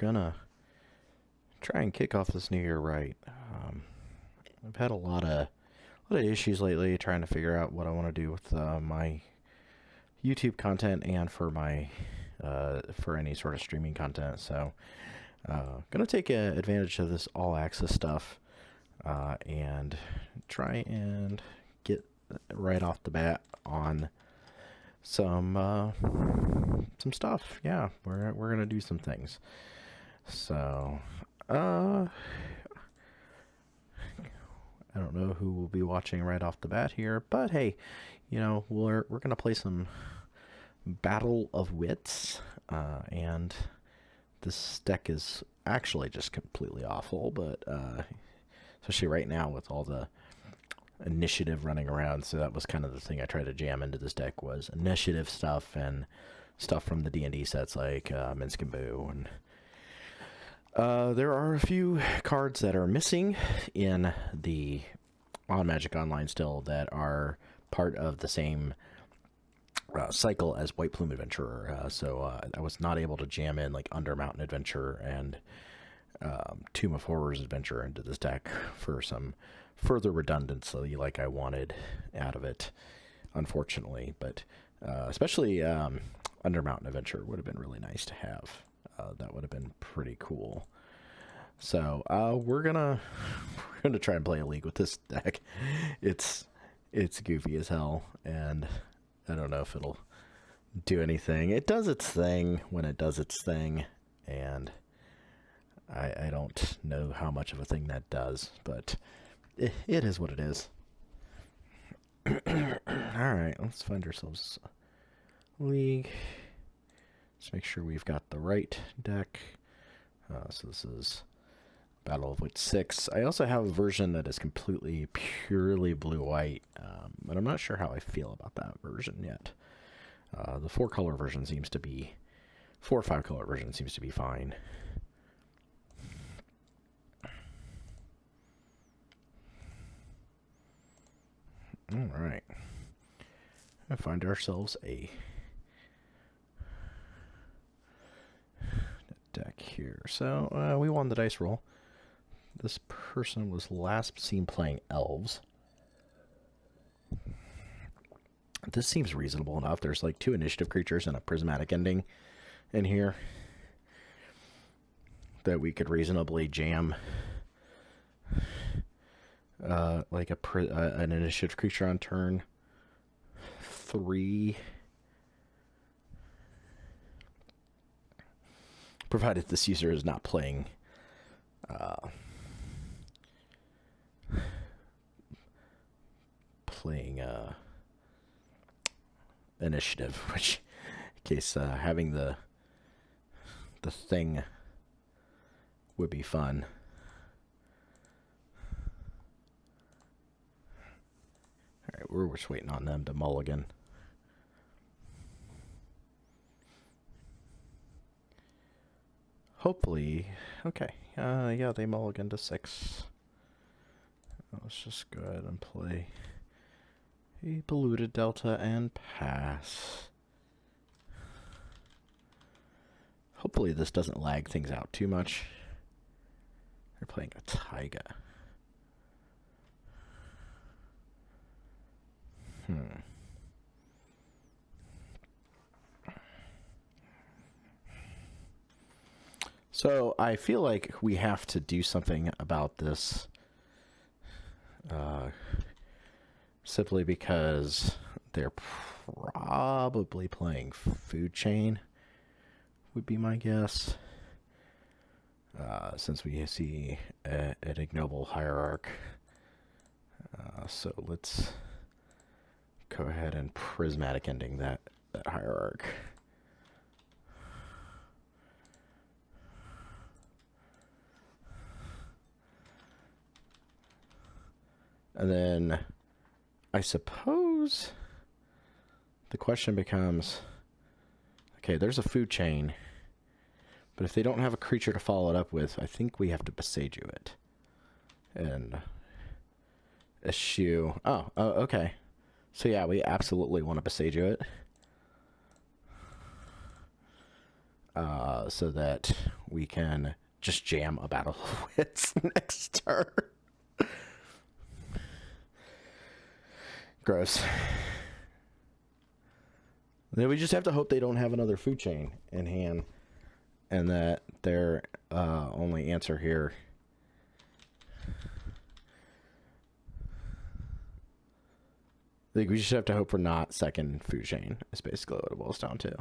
gonna try and kick off this new year right. I've had a lot of issues lately trying to figure out what I want to do with my YouTube content and for my for any sort of streaming content. So, gonna take advantage of this all access stuff and try and get right off the bat on some stuff. Yeah, we're gonna do some things. So, I don't know who will be watching right off the bat here, but hey, you know, we're gonna play some Battle of Wits, and this deck is actually just completely awful, but especially right now with all the initiative running around. So that was kind of the thing I tried to jam into this deck was initiative stuff and stuff from the D&D sets like Minsk and Boo. And there are a few cards that are missing in the on Magic Online still that are part of the same cycle as White Plume Adventurer. So I was not able to jam in like Under Mountain Adventure and Tomb of Horrors Adventure into this deck for some further redundancy like I wanted out of it, unfortunately. But especially Under Mountain Adventure would have been really nice to have. That would have been pretty cool. So we're gonna try and play a league with this deck. It's goofy as hell, and I don't know if it'll do anything. It does its thing when it does its thing, and I don't know how much of a thing that does, but it is what it is. Alright, let's find ourselves a league. Let's make sure we've got the right deck. So this is Battle of Wits 6. I also have a version that is completely, purely blue-white, but I'm not sure how I feel about that version yet. The 4-color version seems to be... 4 or 5-color version seems to be fine. Alright. We'll find ourselves a deck here. So, we won the dice roll. This person was last seen playing elves. This seems reasonable enough. There's like 2 initiative creatures and a prismatic ending in here that we could reasonably jam like an initiative creature on turn 3. Provided this user is not playing initiative, which in case having the thing would be fun. Alright, we're just waiting on them to mulligan. Hopefully, okay, yeah, they mulligan to 6. Let's just go ahead and play a polluted delta and pass. Hopefully this doesn't lag things out too much. They're playing a taiga. So I feel like we have to do something about this, simply because they're probably playing Food Chain, would be my guess, since we see an ignoble hierarch. So let's go ahead and prismatic ending that hierarch. And then I suppose the question becomes, okay, there's a food chain, but if they don't have a creature to follow it up with, I think we have to Beseiju it. And eschew. Oh, okay. So yeah, we absolutely want to Beseiju it. so that we can just jam a Battle of Wits next turn. Gross. Then we just have to hope they don't have another food chain in hand, and that their only answer here I think we just have to hope for not second food chain. Is basically what it boils down to.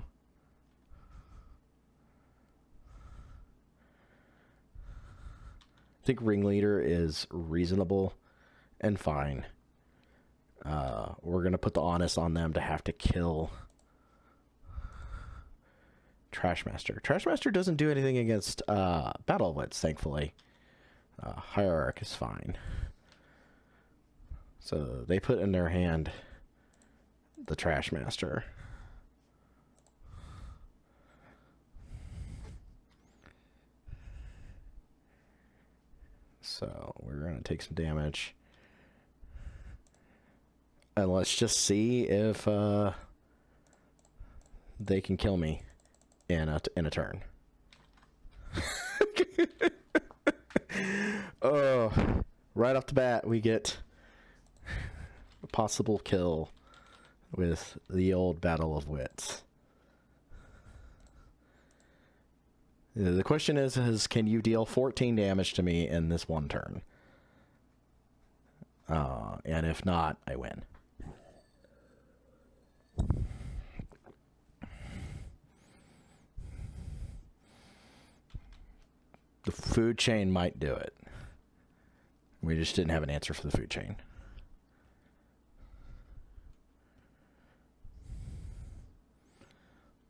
I think Ringleader is reasonable and fine. We're gonna put the onus on them to have to kill Trashmaster. Trashmaster doesn't do anything against Battle of Wits, thankfully. Hierarch is fine. So they put in their hand the Trashmaster. So we're going to take some damage. And let's just see if they can kill me in a turn. Oh, right off the bat, we get a possible kill with the old Battle of Wits. The question is can you deal 14 damage to me in this one turn? And if not, I win. The food chain might do it. We just didn't have an answer for the food chain.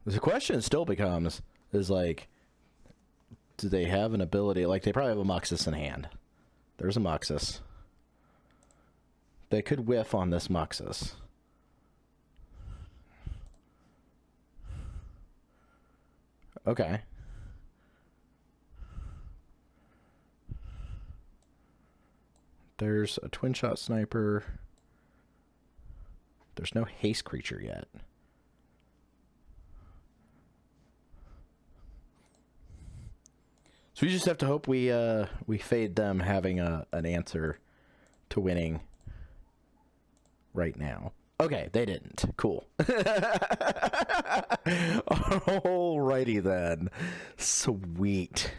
The question still becomes, is like, do they have an ability? Like, they probably have a Muxus in hand. There's a Muxus. They could whiff on this Muxus. Okay. There's a twin shot sniper. There's no haste creature yet. So we just have to hope we fade them having an answer to winning right now. Okay, they didn't. Cool. Alrighty then. Sweet.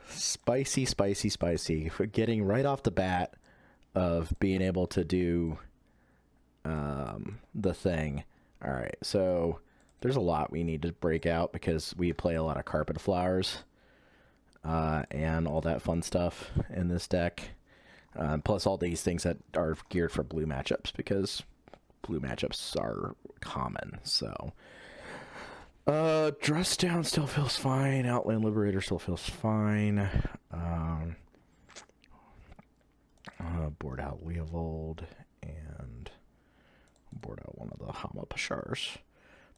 Spicy, spicy, spicy. For getting right off the bat of being able to do the thing. Alright, so there's a lot we need to break out because we play a lot of carpet flowers. And all that fun stuff in this deck. Plus all these things that are geared for blue matchups because blue matchups are common. So, Dress Down still feels fine. Outland Liberator still feels fine. Board out Leovold and board out one of the Hama Pashars.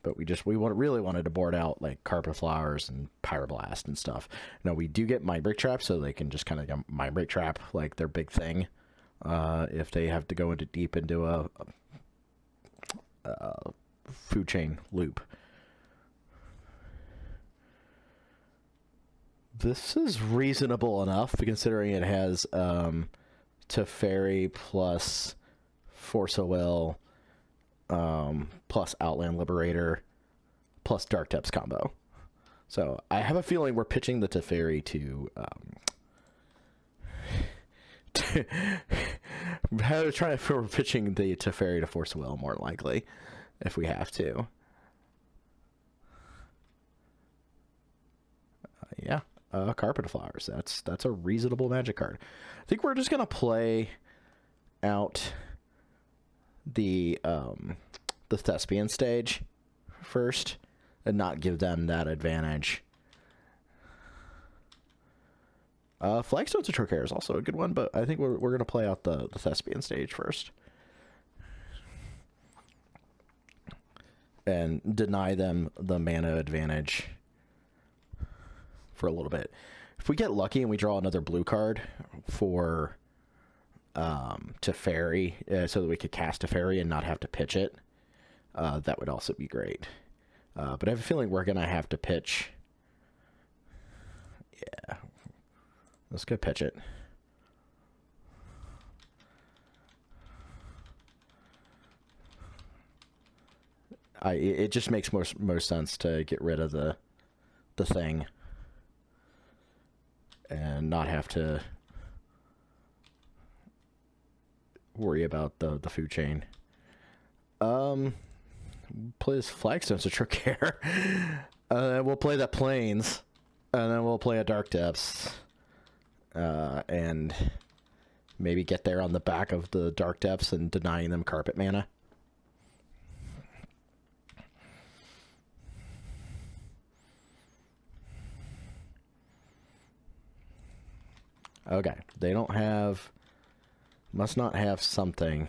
But we really wanted to board out like Carpet Flowers and Pyroblast and stuff. Now we do get Mindbreak Trap, so they can just kind of Mindbreak Trap like their big thing. If they have to go deep into a food chain loop. This is reasonable enough considering it has Teferi plus Force of Will. Plus Outland Liberator, plus Dark Depths combo. So I have a feeling we're pitching the Teferi to we're pitching the Teferi to Force of Will more likely, if we have to. Yeah, Carpet Flowers. That's a reasonable Magic card. I think we're just gonna play out the Thespian stage first and not give them that advantage. Flagstone to Trocaire is also a good one, but I think we're going to play out the Thespian stage first and deny them the mana advantage for a little bit. If we get lucky and we draw another blue card for Teferi, so that we could cast Teferi and not have to pitch it, that would also be great. But I have a feeling we're gonna have to pitch Yeah. Let's go pitch it. It just makes more sense to get rid of the thing and not have to worry about the food chain. Play this Flagstone's a trick here. We'll play that Plains, and then we'll play a Dark Depths, and maybe get there on the back of the Dark Depths and denying them carpet mana. Okay, they don't have... Must not have something.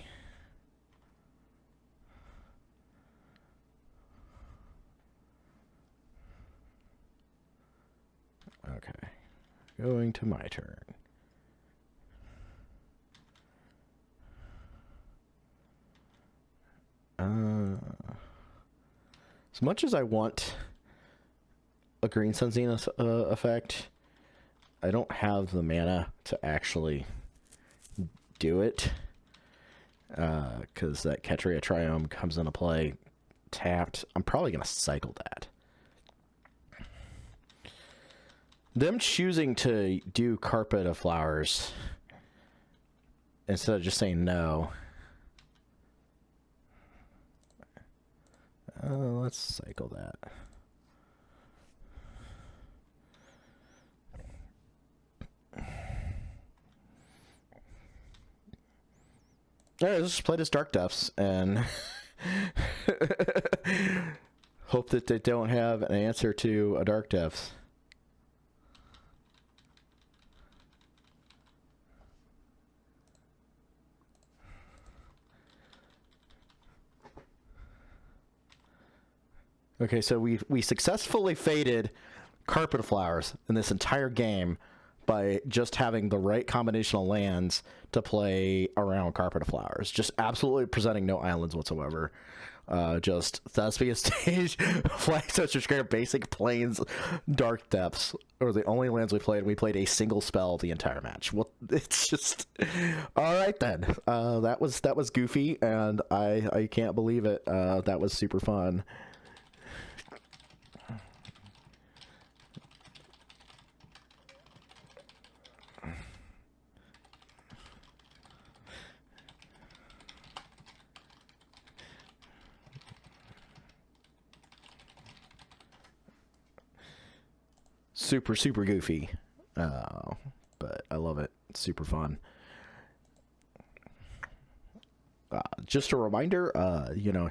Okay. Going to my turn. As much as I want a Green Sun Zenith effect, I don't have the mana to actually do it. Because that Ketria Triome comes into play tapped. I'm probably going to cycle that. Them choosing to do Carpet of Flowers instead of just saying no. Let's cycle that. Alright, let's just play this Dark Depths and hope that they don't have an answer to a Dark Depths. Okay, so we successfully faded Carpet of Flowers in this entire game by just having the right combination of lands to play around Carpet of Flowers. Just absolutely presenting no islands whatsoever. Just Thespian Stage, Flagstone, Straight Basic, Plains, Dark Depths are the only lands we played. We played a single spell the entire match. What? It's just... Alright then. That was goofy, and I can't believe it. That was super fun. Super goofy, but I love it. It's super fun. Just a reminder, you know,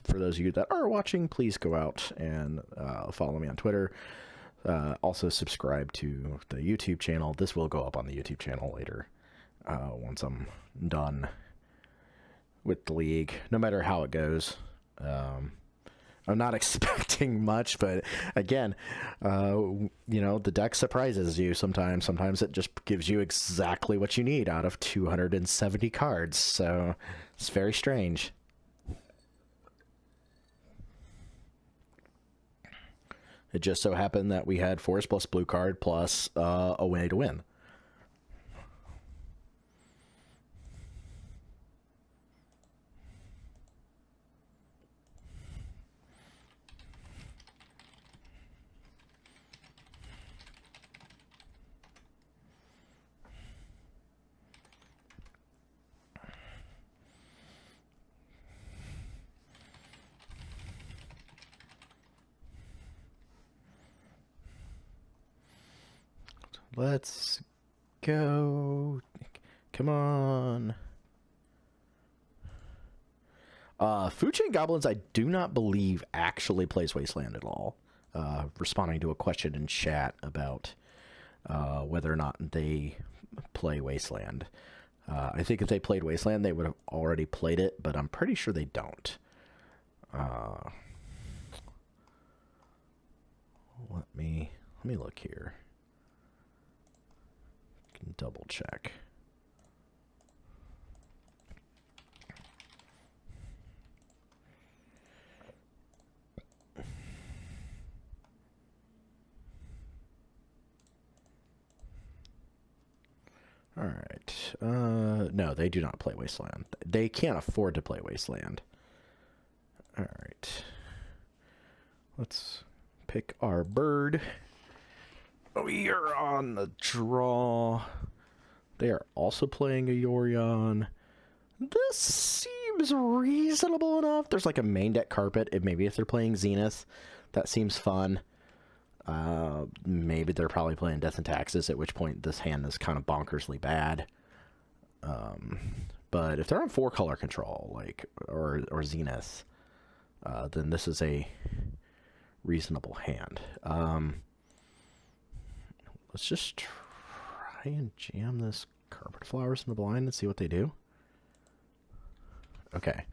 for those of you that are watching, please go out and follow me on Twitter. Also subscribe to the YouTube channel. This will go up on the YouTube channel later, once I'm done with the league, no matter how it goes. I'm not expecting much, but again, you know, the deck surprises you sometimes. Sometimes it just gives you exactly what you need out of 270 cards, so it's very strange. It just so happened that we had force plus blue card plus a way to win. Let's go. Come on. Food Chain Goblins, I do not believe actually plays Wasteland at all. Responding to a question in chat about whether or not they play Wasteland. I think if they played Wasteland, they would have already played it, but I'm pretty sure they don't. Let me look here. Can double check. All right. No, they do not play Wasteland. They can't afford to play Wasteland. All right. Let's pick our bird. We are on the draw. They are also playing a Yorion. This seems reasonable enough. There's like a main deck carpet. Maybe if they're playing Zenith, that seems fun. Maybe they're probably playing Death and Taxes, at which point this hand is kind of bonkersly bad. But if they're on 4-color control, like or Zenith, then this is a reasonable hand. Let's just try and jam this Carpet Flowers in the blind and see what they do. Okay.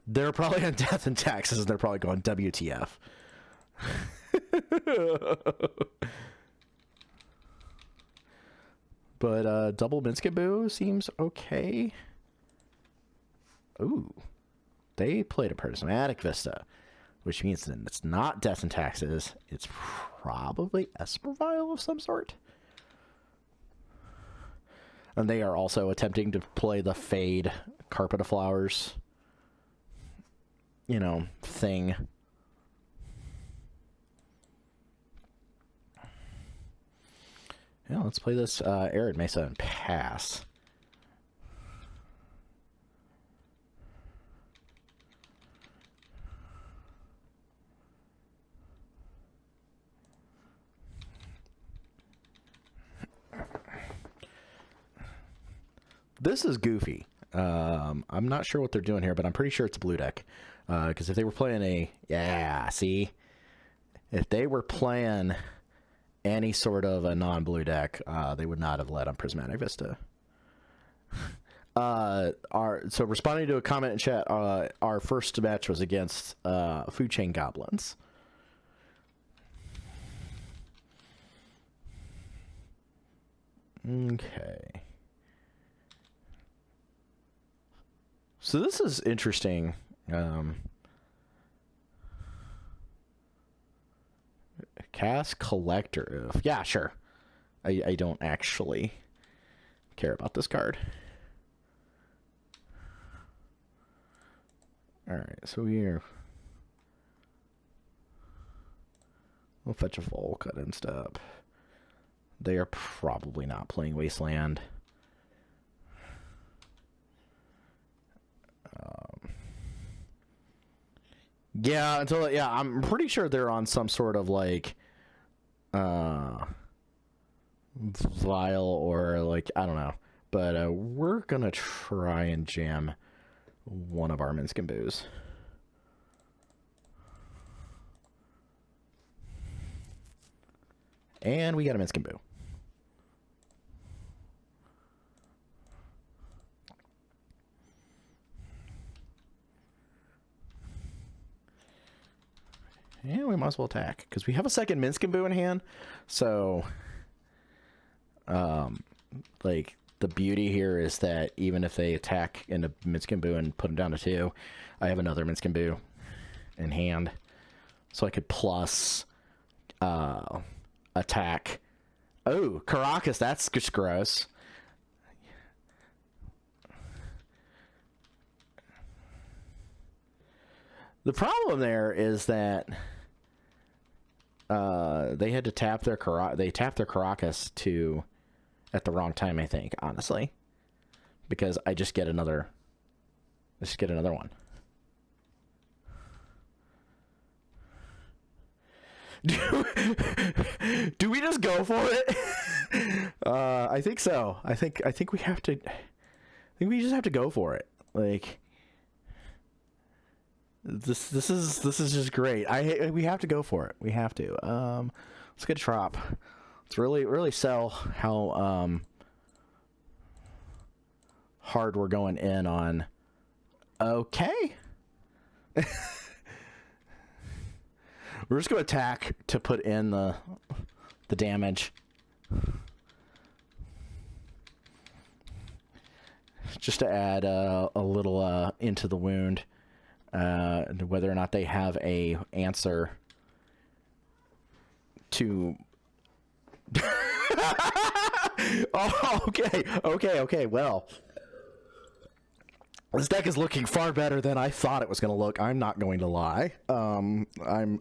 They're probably on Death and Taxes, and they're probably going WTF. But double Minskaboo seems okay. Ooh. They played a Prismatic Vista, which means that it's not Death and Taxes. It's probably Espervile of some sort. And they are also attempting to play the Fade Carpet of Flowers, you know, thing. Yeah, let's play this Arid Mesa and pass. This is goofy. I'm not sure what they're doing here, but I'm pretty sure it's a blue deck. Because if they were playing a... Yeah, see? If they were playing any sort of a non-blue deck, they would not have led on Prismatic Vista. So responding to a comment in chat, our first match was against Food Chain Goblins. Okay. So this is interesting. Cast Collector. Yeah, sure. I don't actually care about this card. Alright, so we'll fetch a Volk and stuff. They are probably not playing Wasteland. Yeah, I'm pretty sure they're on some sort of like vial or like I don't know, but we're gonna try and jam one of our Minskaboo. And we got a Minskaboo. Yeah, we might as well attack because we have a second Minskaboo in hand. So, like the beauty here is that even if they attack into Minskaboo and put them down to 2, I have another Minskaboo in hand, so I could plus attack. Oh, Caracas, that's just gross. The problem there is that they had to tap their Caracas to at the wrong time, I think, honestly. Because I just get another one. Do we just go for it? I think so. I think we have to. I think we just have to go for it. Like this is just great. We have to go for it. We have to. Let's get a trop. Let's really sell how hard we're going in on. Okay. We're just going to attack to put in the damage. Just to add a little into the wound. Whether or not they have a answer to... Oh, okay. Well, this deck is looking far better than I thought it was going to look. I'm not going to lie. I'm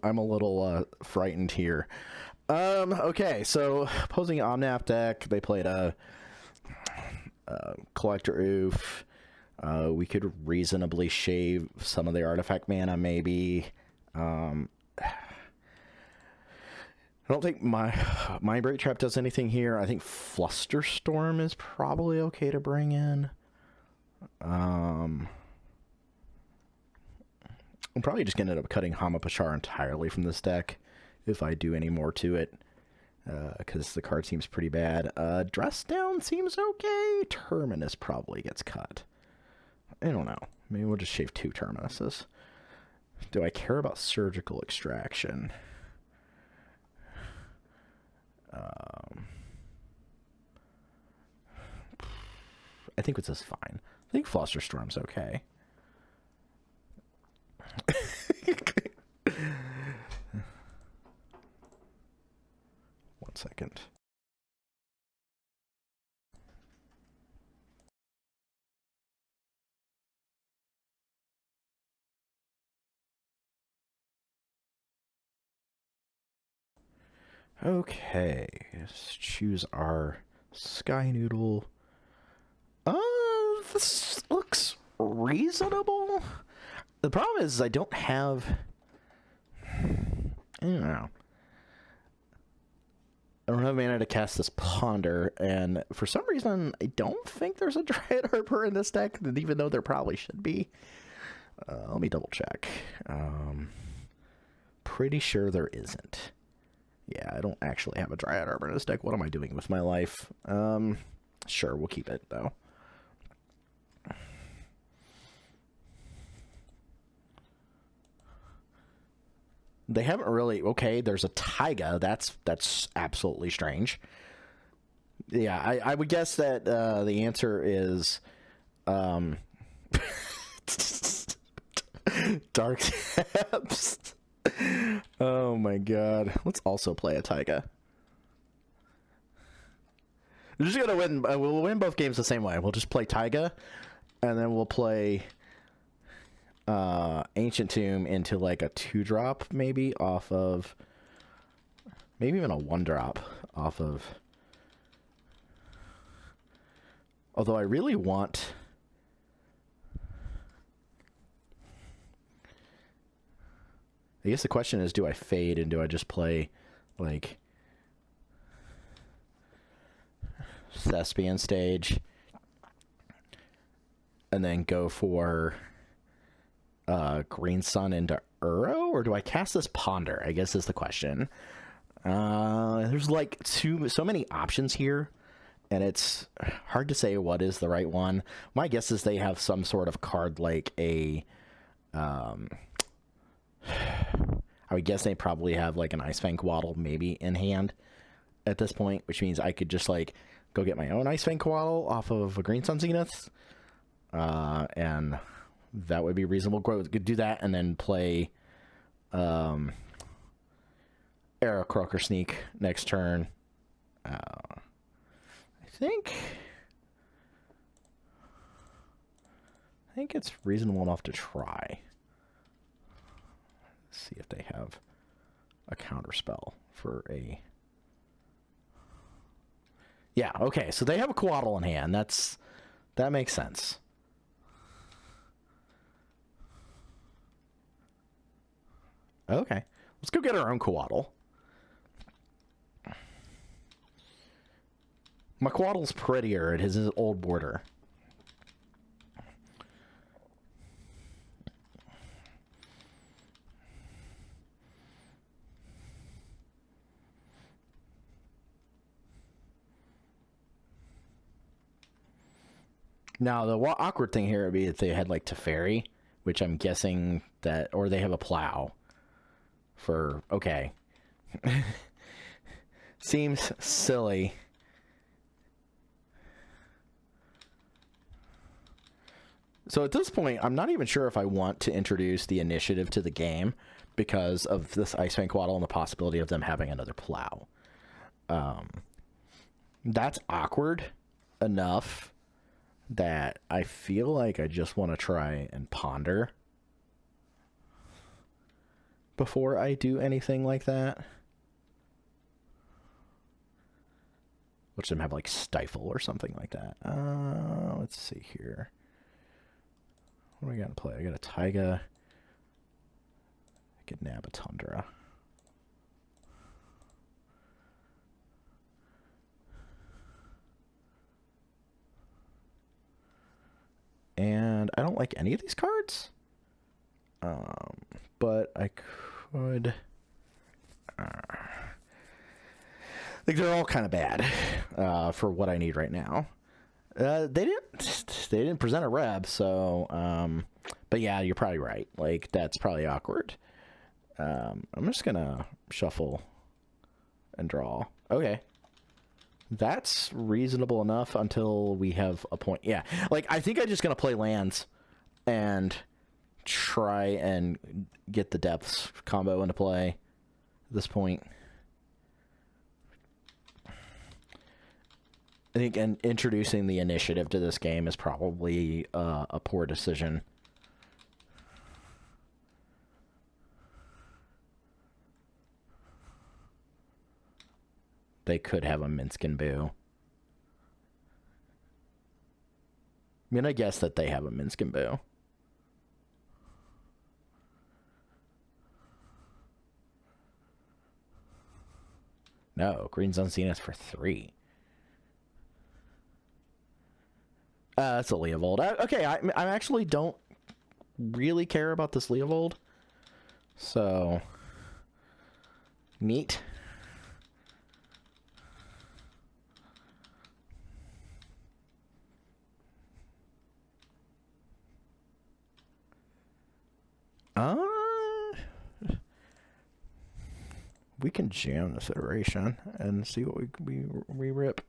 a little frightened here. Okay, so opposing Omnath deck, they played a Collector Oof. We could reasonably shave some of their artifact mana, maybe. I don't think my Break Trap does anything here. I think Flusterstorm is probably okay to bring in. I'm probably just going to end up cutting Hamapashar entirely from this deck if I do any more to it, because the card seems pretty bad. Dress Down seems okay. Terminus probably gets cut. I don't know. Maybe we'll just shave 2 Terminuses. Do I care about Surgical Extraction? I think it's just fine. I think Flusterstorm's okay. One second. Okay, let's choose our Sky Noodle. This looks reasonable. The problem is I don't have... I don't know. I don't have mana to cast this Ponder, and for some reason, I don't think there's a Dryad Arbor in this deck, even though there probably should be. Let me double check. Pretty sure there isn't. Yeah, I don't actually have a Dryad Arbor in this deck. What am I doing with my life? Sure, we'll keep it, though. They haven't really... Okay, there's a Taiga. That's absolutely strange. Yeah, I would guess that the answer is... Dark Taps. Oh my god. Let's also play a Taiga. We're just gonna win. We'll win both games the same way. We'll just play Taiga, and then we'll play Ancient Tomb into like a 2-drop maybe off of, maybe even a 1-drop off of. Although I really want... I guess the question is, do I fade and do I just play like Thespian Stage and then go for Green Sun into Uro, or do I cast this Ponder? I guess is the question. There's like so many options here, and it's hard to say what is the right one. My guess is they have some sort of card like a I would guess they probably have like an Icefang Coatl maybe in hand at this point, which means I could just like go get my own Icefang Coatl off of a Green Sun Zenith, and that would be reasonable. Could do that and then play Arrow Croaker Sneak next turn. I think it's reasonable enough to try. See if they have a counter spell for a... Yeah, okay, so they have a Coatl in hand. That makes sense. Okay, let's go get our own Coatl. My Coatl's prettier. It has his old border. Now, the awkward thing here would be if they had, like, Teferi, which I'm guessing that... Or they have a Plow for... Okay. Seems silly. So at this point, I'm not even sure if I want to introduce the initiative to the game because of this Icefang Coatl and the possibility of them having another Plow. That's awkward enough that I feel like I just want to try and ponder before I do anything like that. Which them have like Stifle or something like that. Let's see here. What do I got to play? I got a Taiga. I could nab a Tundra. And I don't like any of these cards. But I could... like they're all kind of bad for what I need right now. They didn't present a Reb, so but yeah, you're probably right. Like that's probably awkward. I'm just gonna shuffle and draw. Okay. That's reasonable enough until we have a point. Yeah. Like I think I'm just gonna play lands and try and get the depths combo into play at this point. I think introducing the initiative to this game is probably a poor decision. They could have a Minsk and Boo. I mean, I guess that they have a Minsk and Boo. No, Green's Unseen is for 3. That's a Leovold. Okay, I actually don't really care about this Leovold. So, neat. We can jam this iteration and see what we rip.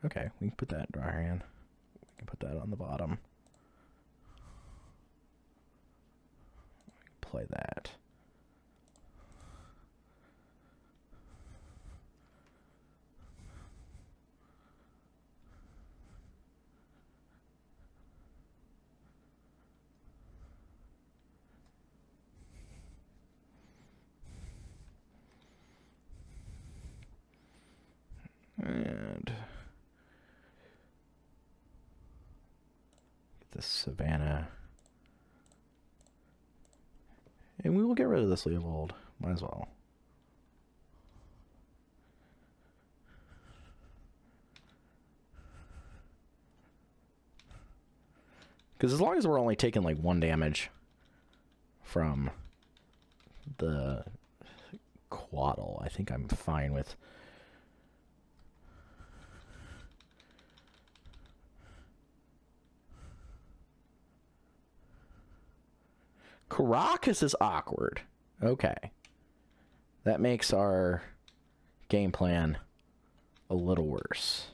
Okay, we can put that in dry hand. We can put that on the bottom. Play that. And get this Savannah. And we will get rid of this Leovold. Might as well. Because as long as we're only taking like 1 damage from the Quaddle, I think I'm fine with. Caracas is awkward. Okay. That makes our game plan a little worse.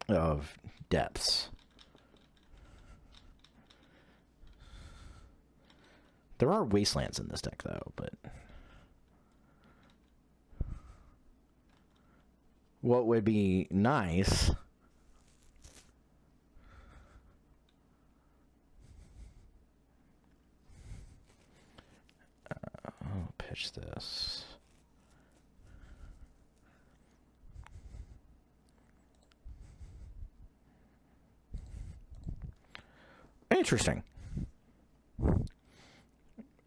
Of depths. There are wastelands in this deck, though, but... what would be nice... I'll pitch this. Interesting. All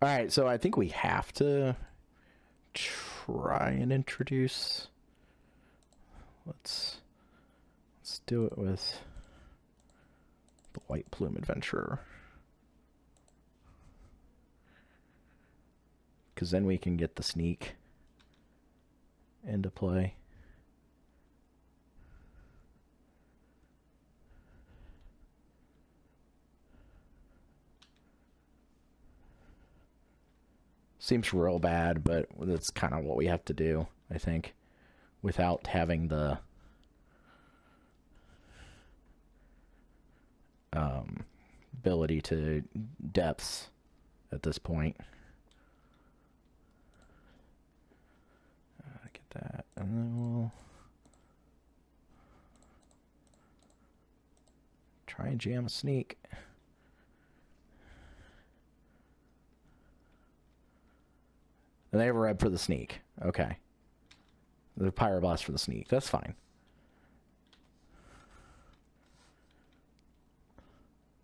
right, so I think we have to try and introduce. Let's do it with the White Plume Adventurer. Because then we can get the sneak into play. Seems real bad, but that's kind of what we have to do, I think, without having the ability to depths at this point. and jam a sneak. And they have a red for the sneak. Okay. The Pyroblast for the sneak. That's fine.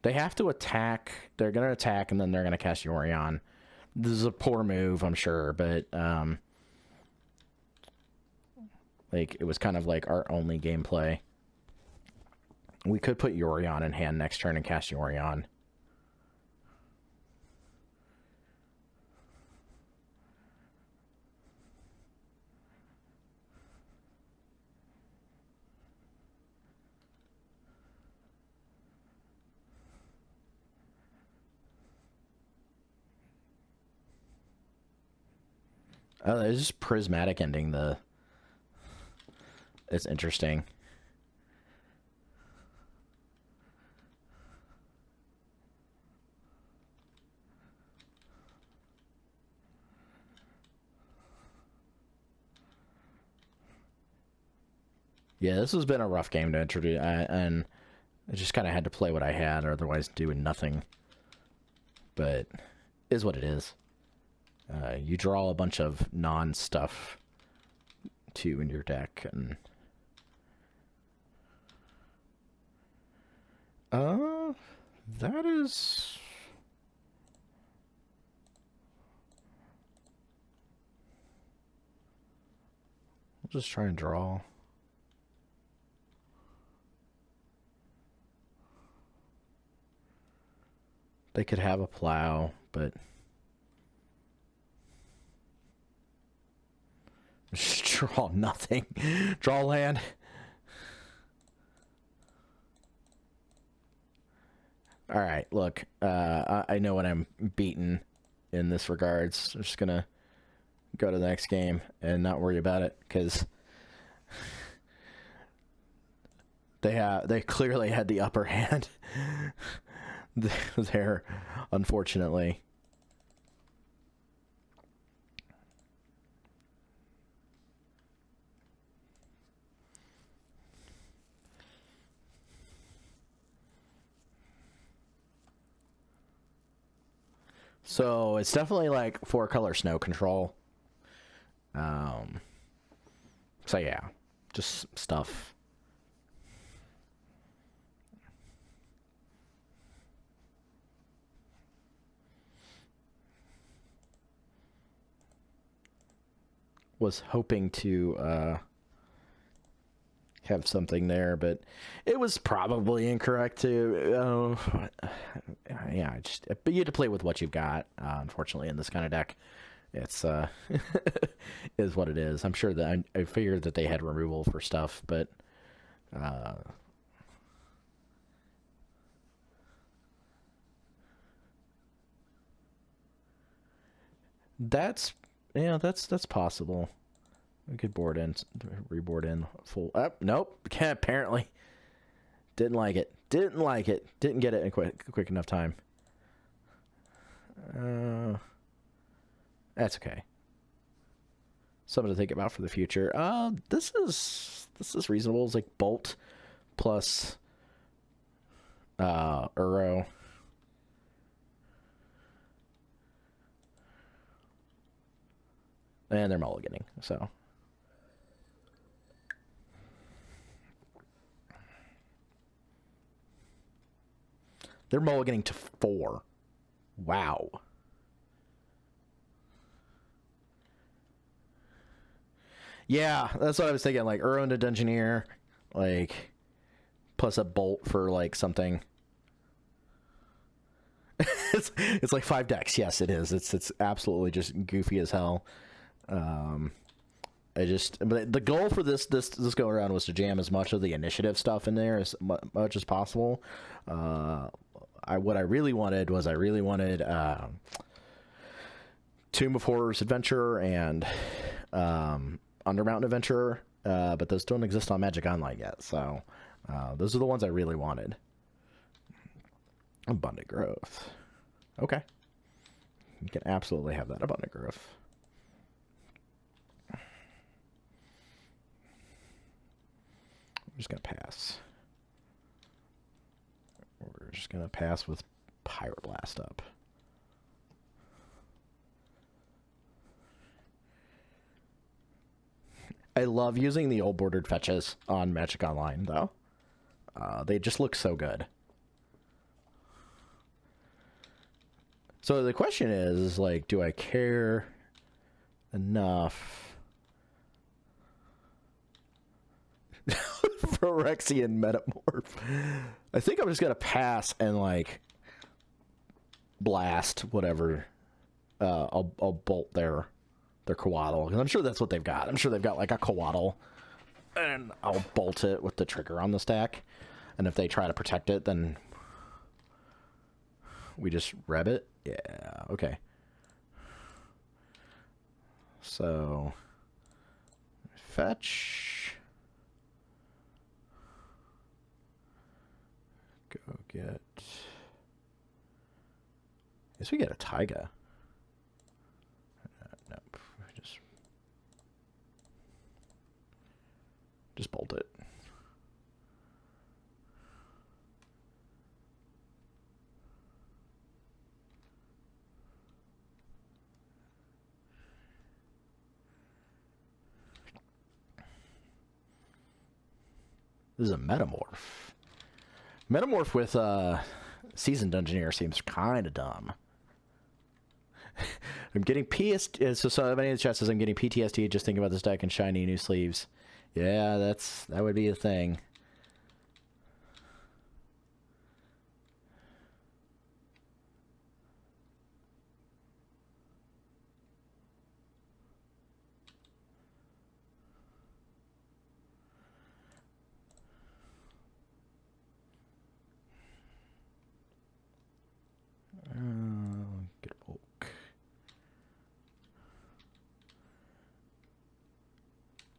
They have to attack. They're going to attack, and then they're going to cast Yorion. This is a poor move, I'm sure, but like it was kind of like our only gameplay. We could put Yorion in hand next turn and cast Yorion. It's just prismatic ending the... It's interesting. Yeah, this has been a rough game to introduce, and I just kind of had to play what I had, or otherwise doing nothing. But is what it is. You draw a bunch of non-stuff too in your deck, and that is... I'll just try and draw. They could have a plow, but just draw nothing. Draw land. All right, look, I know when I'm beaten in this regards. I'm just gonna go to the next game and not worry about it, because they clearly had the upper hand there, unfortunately. So it's definitely like 4-color snow control. So yeah, just stuff. Was hoping to have something there, but it was probably incorrect too. Yeah, but you had to play with what you've got. Unfortunately, in this kind of deck, it's is what it is. I'm sure that I figured that they had removal for stuff, but that's possible. We could reboard in full. Nope, apparently didn't like it. Didn't get it in quick enough time. That's okay. Something to think about for the future. This is reasonable. It's like Bolt plus Uro. And they're mulliganing, so. They're mulliganing to 4. Wow. Yeah, that's what I was thinking. Like, Uro into Dungeoneer, like, plus a Bolt for, like, something. it's like 5 decks. Yes, it is. It's absolutely just goofy as hell. But the goal for this go around was to jam as much of the initiative stuff in there as much as possible. What I really wanted Tomb of Horrors Adventurer and Undermountain Adventurer, but those don't exist on Magic Online yet, so those are the ones I really wanted. Abundant Growth. Okay. You can absolutely have that Abundant Growth. I'm just going to pass. just gonna pass with Pyroblast up. I love using the old bordered fetches on Magic Online, though. They just look so good. So the question is, like, do I care enough Phyrexian Metamorph? I think I'm just gonna pass and, like, blast whatever. I'll bolt their Coatl, because I'm sure that's what they've got. I'm sure they've got like a Coatl, and I'll bolt it with the trigger on the stack. And if they try to protect it, then we just reb it. Yeah, okay. So fetch. Go get. I guess we get a Taiga. No, just bolt it. This is a Metamorph. Metamorph with Seasoned Engineer seems kind of dumb. I'm getting PTSD. So many of the chat says I'm getting PTSD just thinking about this deck and shiny new sleeves. Yeah, that would be a thing. Get a bulk.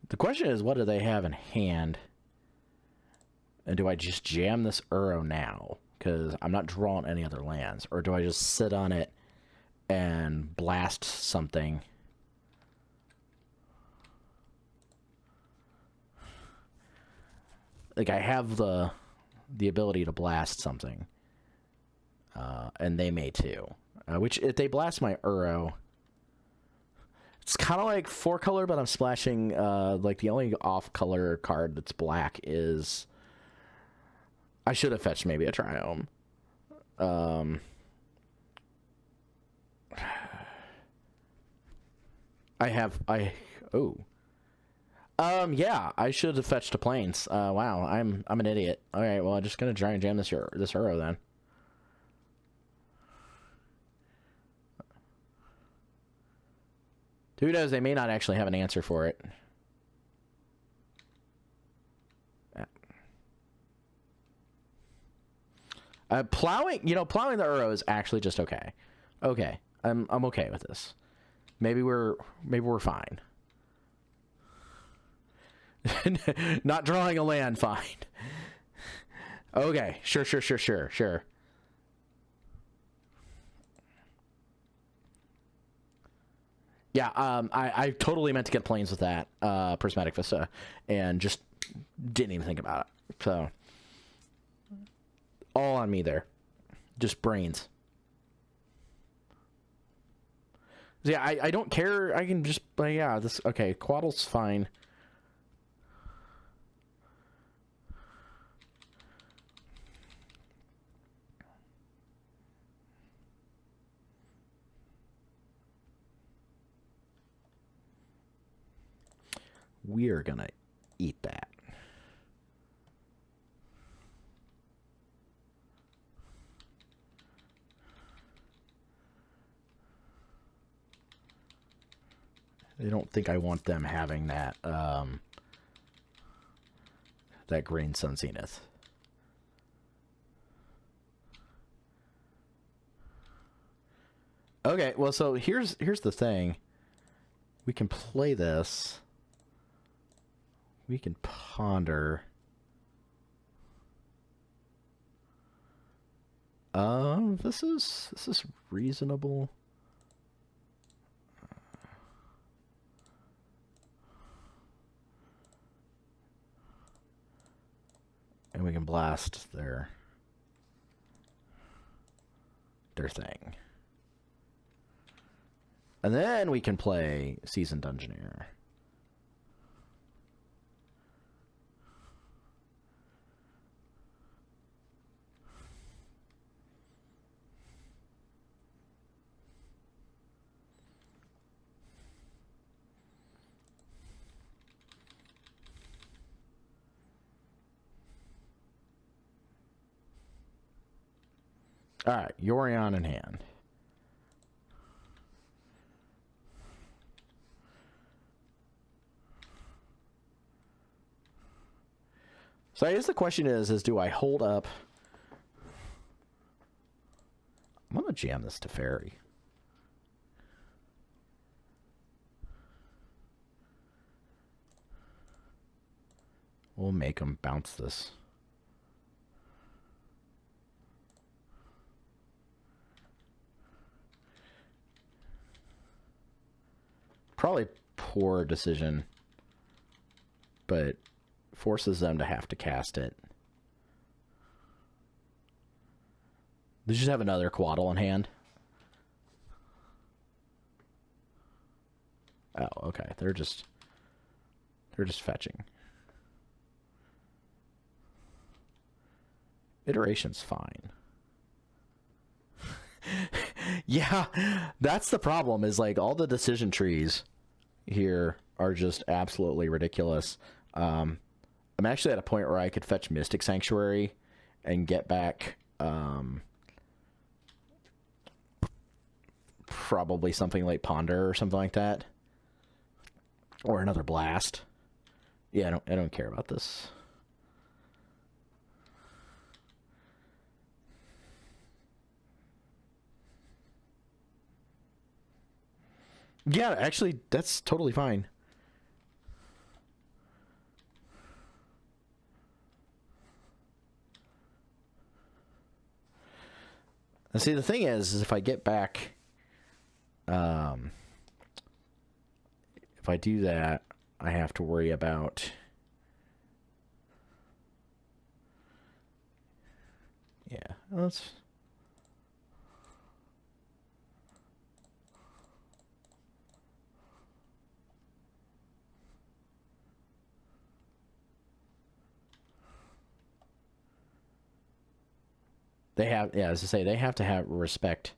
The question is, what do they have in hand? And do I just jam this Uro now? Because I'm not drawing any other lands. Or do I just sit on it and blast something? Like, I have the ability to blast something. And they may too. Which, if they blast my Uro, it's kind of like 4-color, but I'm splashing, like, the only off-color card that's black is... I should have fetched maybe a Triome. Yeah, I should have fetched a Plains. Wow, I'm an idiot. Alright, well, I'm just gonna try and jam this Uro then. Who knows, they may not actually have an answer for it. Plowing the Uro is actually just okay. Okay, I'm okay with this. Maybe we're fine. Not drawing a land, fine. Okay, sure. Yeah, I totally meant to get Plains with that Prismatic Vista, and just didn't even think about it. So, all on me there. Just brains. Yeah, I don't care. I can just, yeah, this, okay, Coatl's fine. We're gonna eat that. I don't think I want them having that, that Green Sun Zenith. Okay, well, so here's the thing. We can play this. We can ponder. This is reasonable. And we can blast there. their thing. And then we can play Seasoned Dungeoneer. All right, Yorion in hand. So I guess the question is do I hold up? I'm gonna jam this to Fairy. We'll make him bounce this. Probably poor decision, but forces them to have to cast it. They just have another Quaddle in hand. Oh, okay. They're just fetching. Iteration's fine. Yeah, that's the problem, is like all the decision trees here are just absolutely ridiculous. I'm actually at a point where I could fetch Mystic Sanctuary and get back probably something like Ponder or something like that. Or another Blast. Yeah, I don't care about this. Yeah, actually, that's totally fine. And see, the thing is if I get back, if I do that, I have to worry about, yeah, let's. They have, yeah, as I say, they have to have respect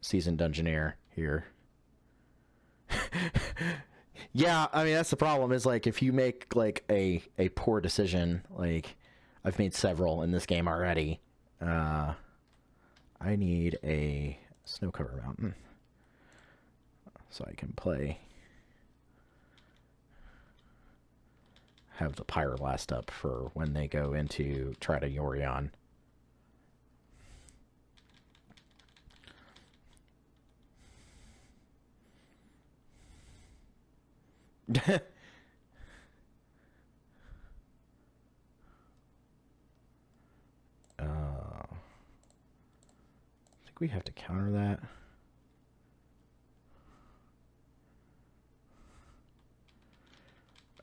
Seasoned Dungeoneer here. Yeah, I mean, that's the problem, is like if you make like a poor decision, like I've made several in this game already. I need a Snow Cover Mountain so I can have the Pyroblast up for when they go into try to Yorion. I think we have to counter that.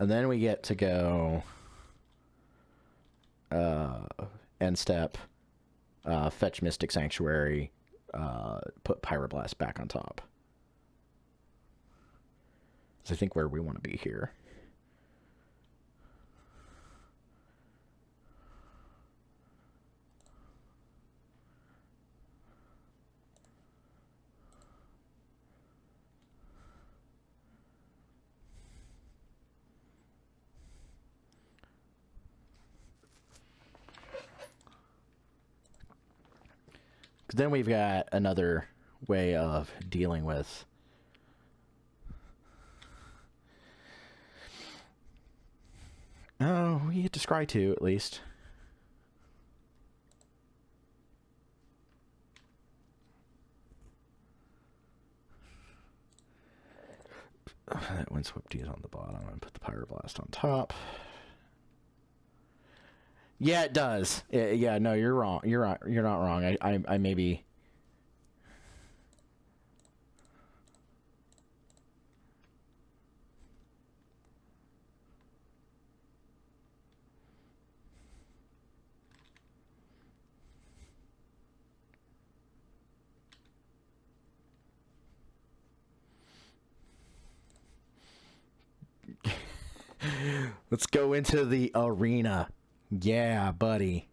And then we get to go end step, fetch Mystic Sanctuary, put Pyroblast back on top. So I think where we want to be here. Because then we've got another way of dealing with we get to scry 2 at least. That Windswept is on the bottom. I'm going to put the Pyroblast on top. Yeah, it does. Yeah, no, you're wrong. You're not wrong. I maybe. Let's go into the arena. Yeah, buddy.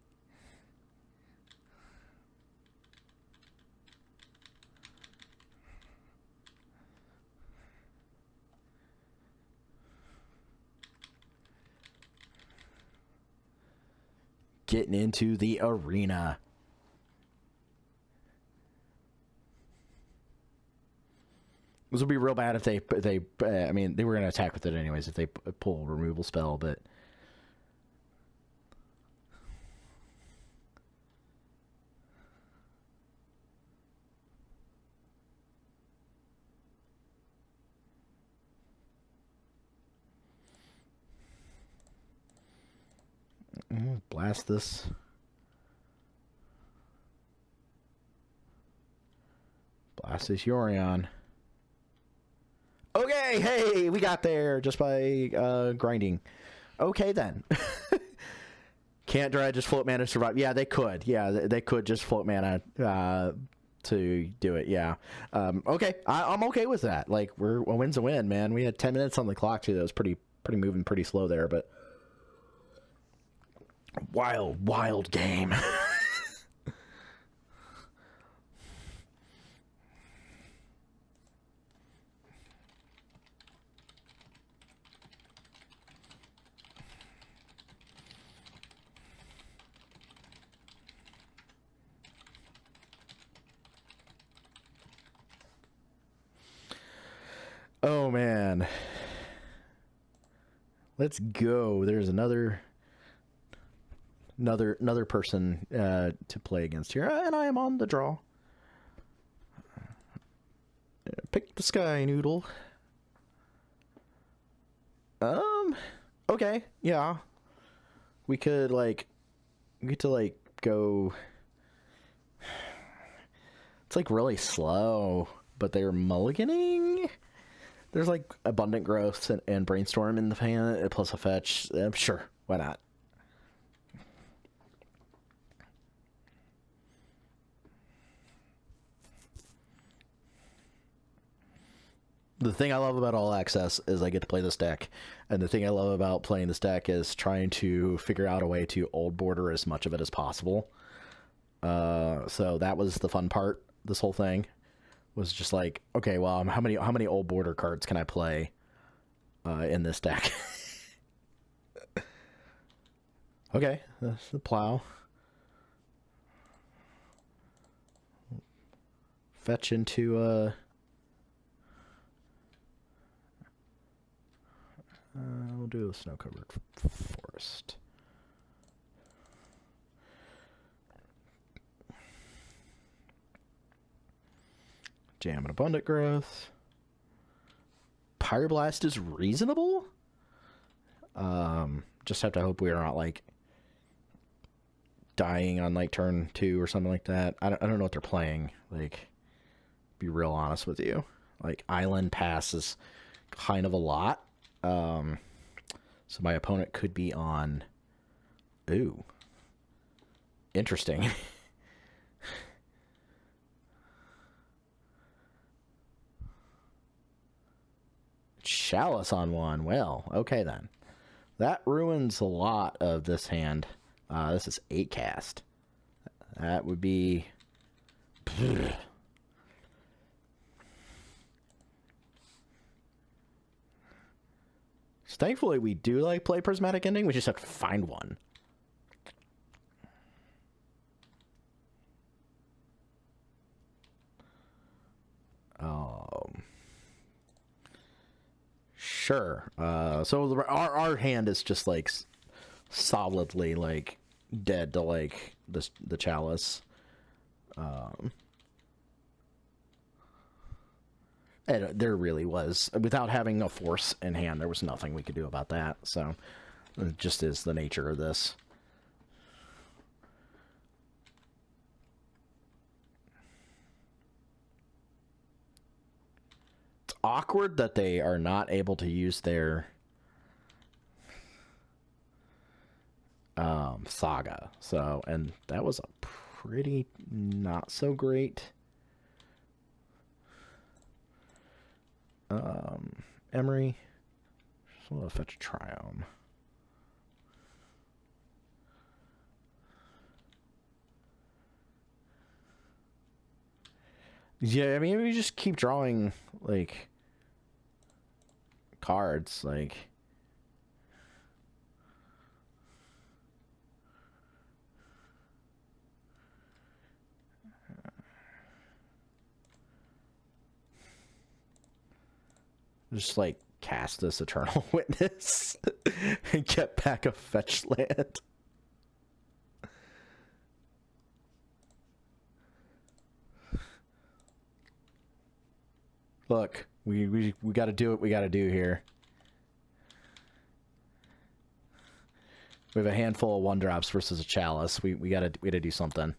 Getting into the arena. This would be real bad if they I mean, they were going to attack with it anyways if they pull a removal spell, but... Blast this. Blast this Yorion. Okay, hey, we got there just by grinding. Okay, then. Can't dredge, just float mana to survive. Yeah, they could. Yeah, they could just float mana to do it. Yeah. Okay, I'm okay with that. Like, a win's a win, man. We had 10 minutes on the clock, too. That was pretty moving pretty slow there, but... Wild game. Oh, man. Let's go. There's another person to play against here, and I am on the draw. Pick the Sky Noodle. Okay, yeah. We could go... It's like really slow, but they're mulliganing. There's like Abundant Growth and Brainstorm in the fan, plus a fetch. Sure, why not? The thing I love about All Access is I get to play this deck, and the thing I love about playing this deck is trying to figure out a way to old border as much of it as possible. So that was the fun part. This whole thing was just like, okay, well, how many old border cards can I play in this deck? Okay, that's the plow. Fetch into we'll do a snow-covered forest. Jam and Abundant Growth. Pyroblast is reasonable. Just have to hope we are not like dying on like turn 2 or something like that. I don't know what they're playing. Like, be real honest with you. Like, Island Pass is kind of a lot. So my opponent could be on... Ooh. Interesting. Chalice on one. Well, okay then. That ruins a lot of this hand. This is 8 cast. That would be... So thankfully, we do like play Prismatic Ending. We just have to find one. Sure. So our hand is just like solidly like dead to like the Chalice. And there really was, without having a force in hand, there was nothing we could do about that. So it just is the nature of this. It's awkward that they are not able to use their Saga. So, and that was a pretty not so great Emery. We'll fetch a Triome. Yeah, I mean, we just keep drawing, like, cards, like... Just, like, cast this Eternal Witness and get back a fetch land. Look, we got to do what we got to do here. We have a handful of 1-drops versus a Chalice. We gotta do something.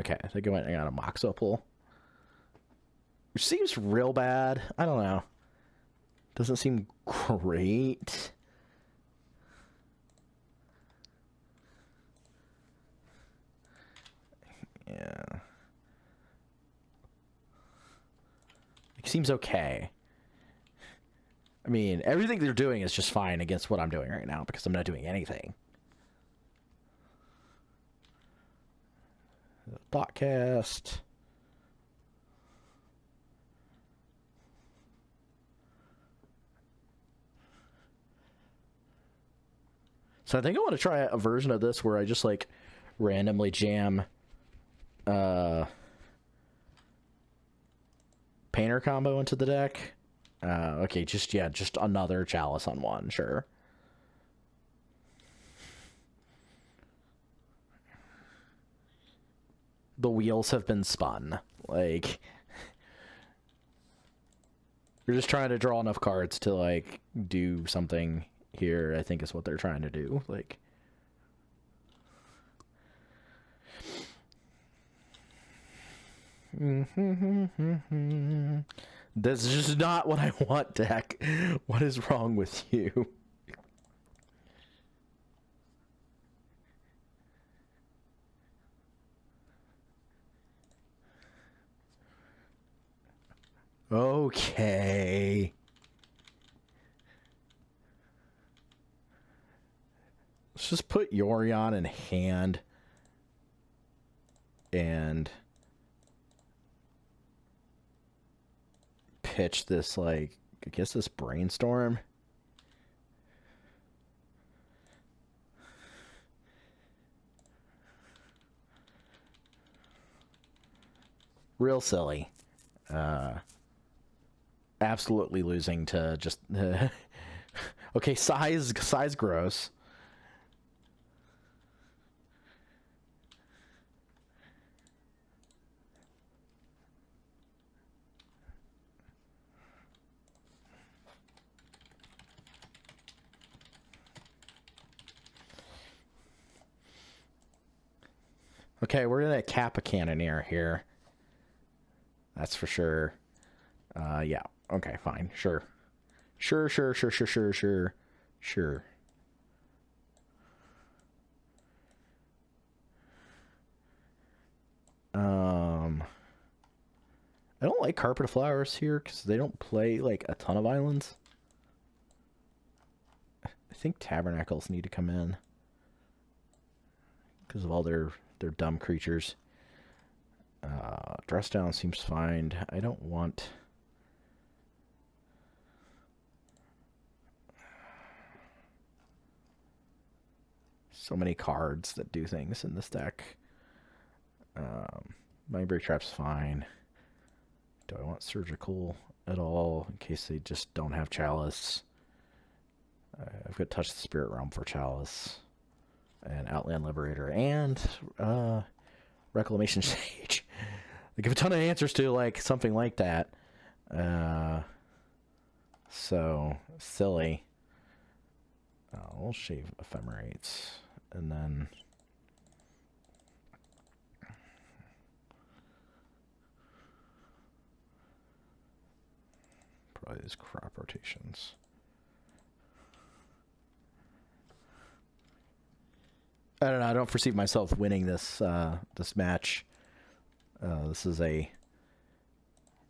Okay, I think I went and got a Mox Opal. Which seems real bad. I don't know. Doesn't seem great. Yeah. It seems okay. I mean, everything they're doing is just fine against what I'm doing right now because I'm not doing anything. Thoughtcast. So I think I want to try a version of this where I just like randomly jam Painter combo into the deck. Okay, just another Chalice on one, sure. The wheels have been spun. Like, you're just trying to draw enough cards to like do something here, I think is what they're trying to do. Like, this is just not what I want, deck. What is wrong with you? Okay. Let's just put Yorion in hand. And pitch this, like, I guess this Brainstorm. Real silly. Absolutely losing to just... okay, size gross. Okay, we're gonna cap a Cannoneer here. That's for sure. Yeah. Okay, fine. Sure. Sure. I don't like Carpet of Flowers here because they don't play like a ton of islands. I think Tabernacles need to come in because of all their dumb creatures. Dress Down seems fine. I don't want... so many cards that do things in this deck. Mindbreak Trap's fine. Do I want Surgical at all in case they just don't have Chalice? I've got Touch the Spirit Realm for Chalice. And Outland Liberator. And Reclamation Sage. I give a ton of answers to like something like that. So silly. We'll shave Ephemerates. And then these crop rotations. I don't know. I don't foresee myself winning this this match. This is a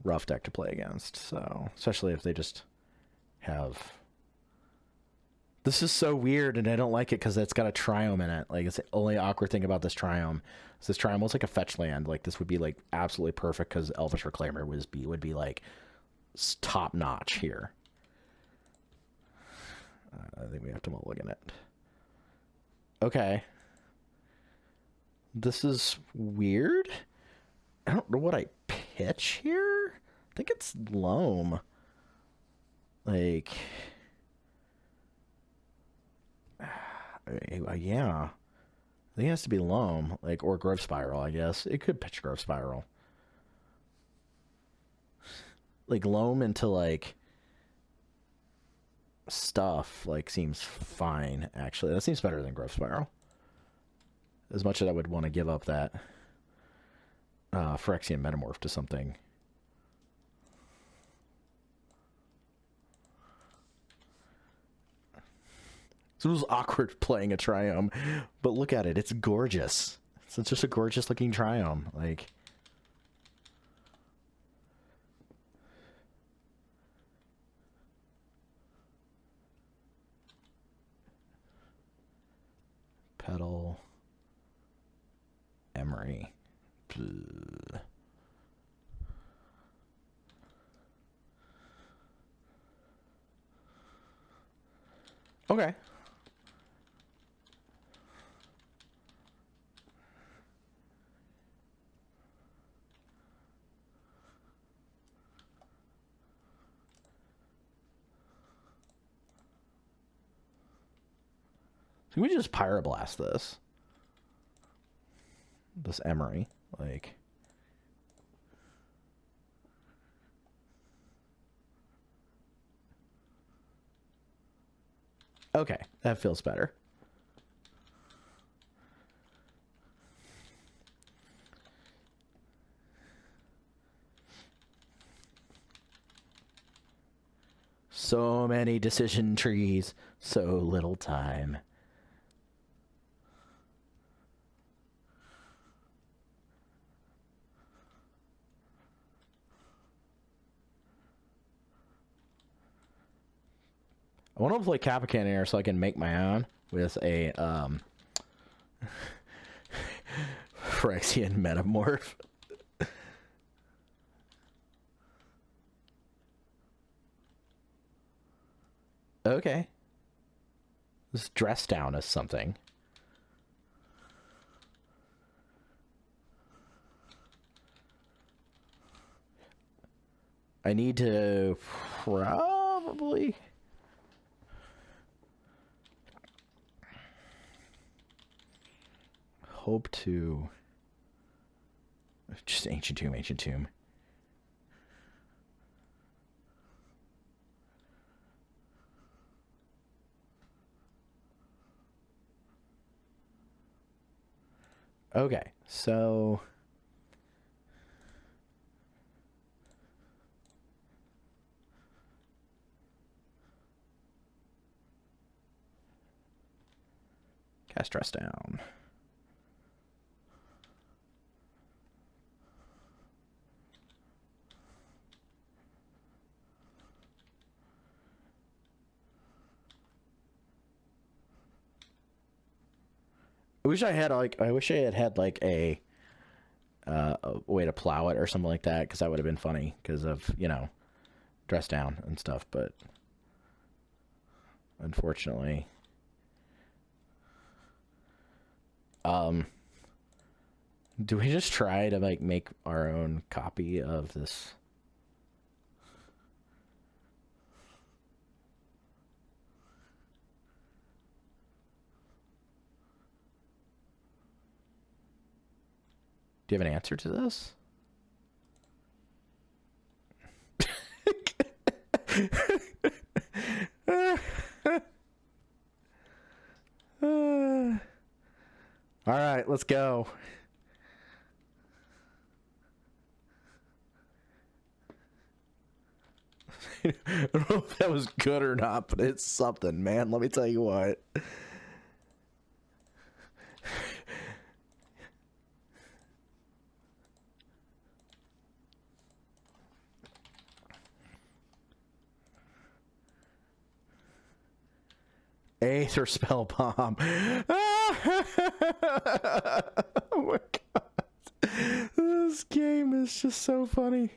rough deck to play against, so especially if they just have. This is so weird, and I don't like it because it's got a triome in it. Like, it's the only awkward thing about this triome. So this triome was like a fetch land. Like, this would be like absolutely perfect because Elvish Reclaimer would be like top notch here. I think we have to mulligan it. Okay. This is weird. I don't know what I pitch here. I think it's loam. Like, yeah. I think it has to be loam, like, or growth spiral, I guess. It could pitch growth spiral. Like, loam into, like, stuff, like, seems fine, actually. That seems better than growth spiral. As much as I would want to give up that Phyrexian Metamorph to something. So it was awkward playing a triome, but look at it. It's gorgeous. It's just a gorgeous looking triome. Like, Petal, Emery. Bleh. Okay. Can we just Pyroblast this Emery? Like, okay, that feels better. So many decision trees, so little time. I want to play Kappa Cannoneer so I can make my own with a Phyrexian Metamorph. Okay. This dress down as something. I need to probably... hope to... just Ancient Tomb, Ancient Tomb. Okay, so... cast dress down. I wish I had like a way to plow it or something like that, because that would have been funny because of, you know, dress down and stuff, but unfortunately do we just try to like make our own copy of this? Do you have an answer to this? All right, let's go. I don't know if that was good or not, but it's something, man. Let me tell you what. Aether Spell Bomb. Oh my god. This game is just so funny.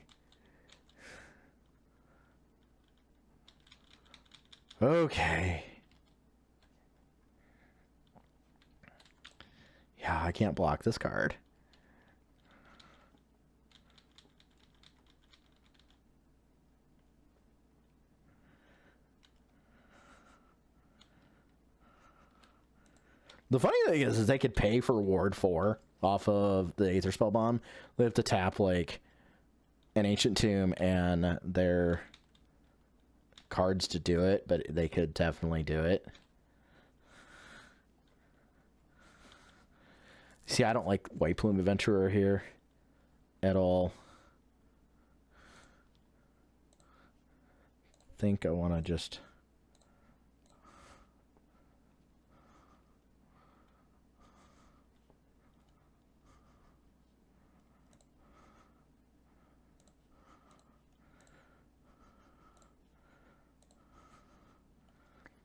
Okay. Yeah, I can't block this card. The funny thing is they could pay for Ward 4 off of the Aether Spell Bomb. They have to tap, like, an Ancient Tomb and their cards to do it, but they could definitely do it. See, I don't like White Plume Adventurer here at all. Think I want to just...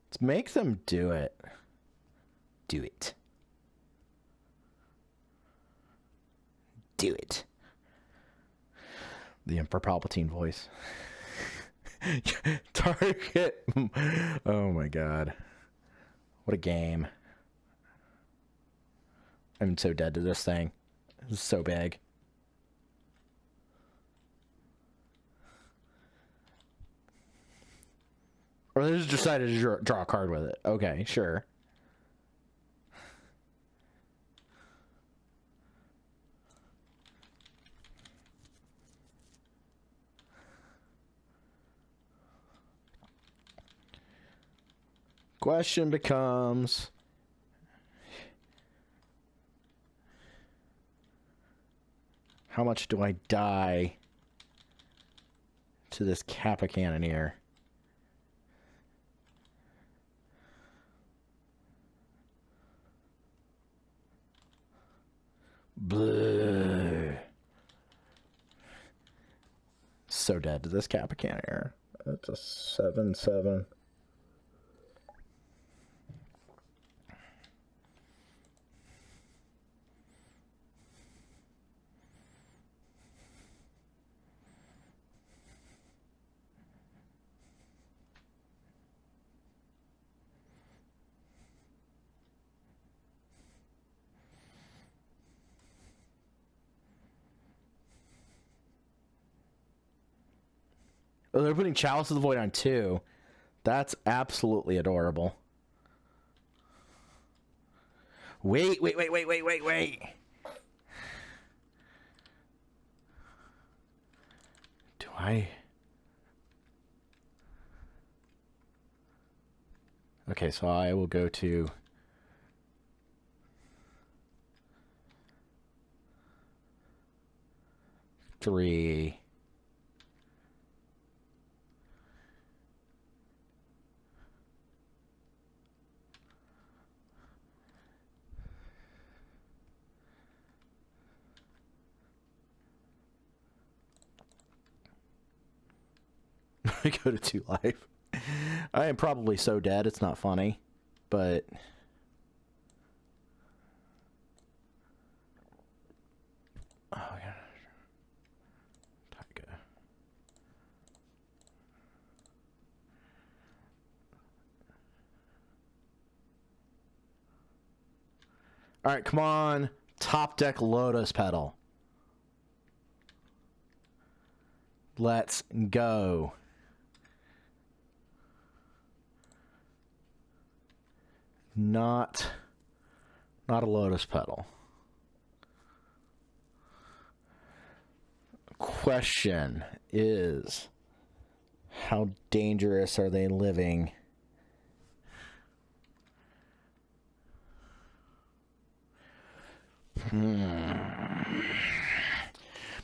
Let's make them do it. Do it. Do it. The Emperor Palpatine voice. Target. Oh my god. What a game. I'm so dead to this thing. It's so big. Or they just decided to draw a card with it. Okay, sure. Question becomes... how much do I die to this Kappa Cannoneer? Bleh. So dead to this Kappa Cannoneer. That's a 7/7. Oh, they're putting Chalice of the Void on 2. That's absolutely adorable. Wait. Do I... Okay, so I will go to... three. I go to 2 life. I am probably so dead, it's not funny, but... oh, yeah. Tiger. Alright, come on. Top deck Lotus Petal. Let's go. Not a Lotus Petal. Question is, how dangerous are they living?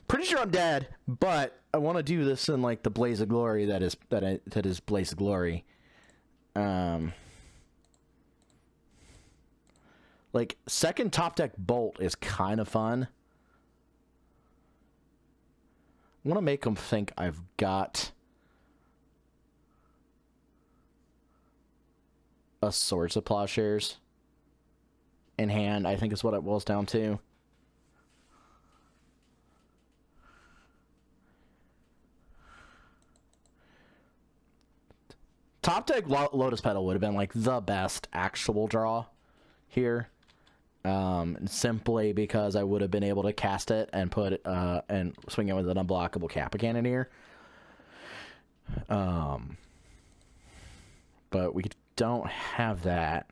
Pretty sure I'm dead, but I want to do this in like the blaze of glory that is blaze of glory. Like second top deck bolt is kind of fun. I want to make them think I've got a Swords of Plowshares in hand, I think is what it boils down to. Top deck Lotus Petal would have been like the best actual draw here. Simply because I would have been able to cast it and put it, and swing it with an unblockable Kappa Cannoneer. But we don't have that.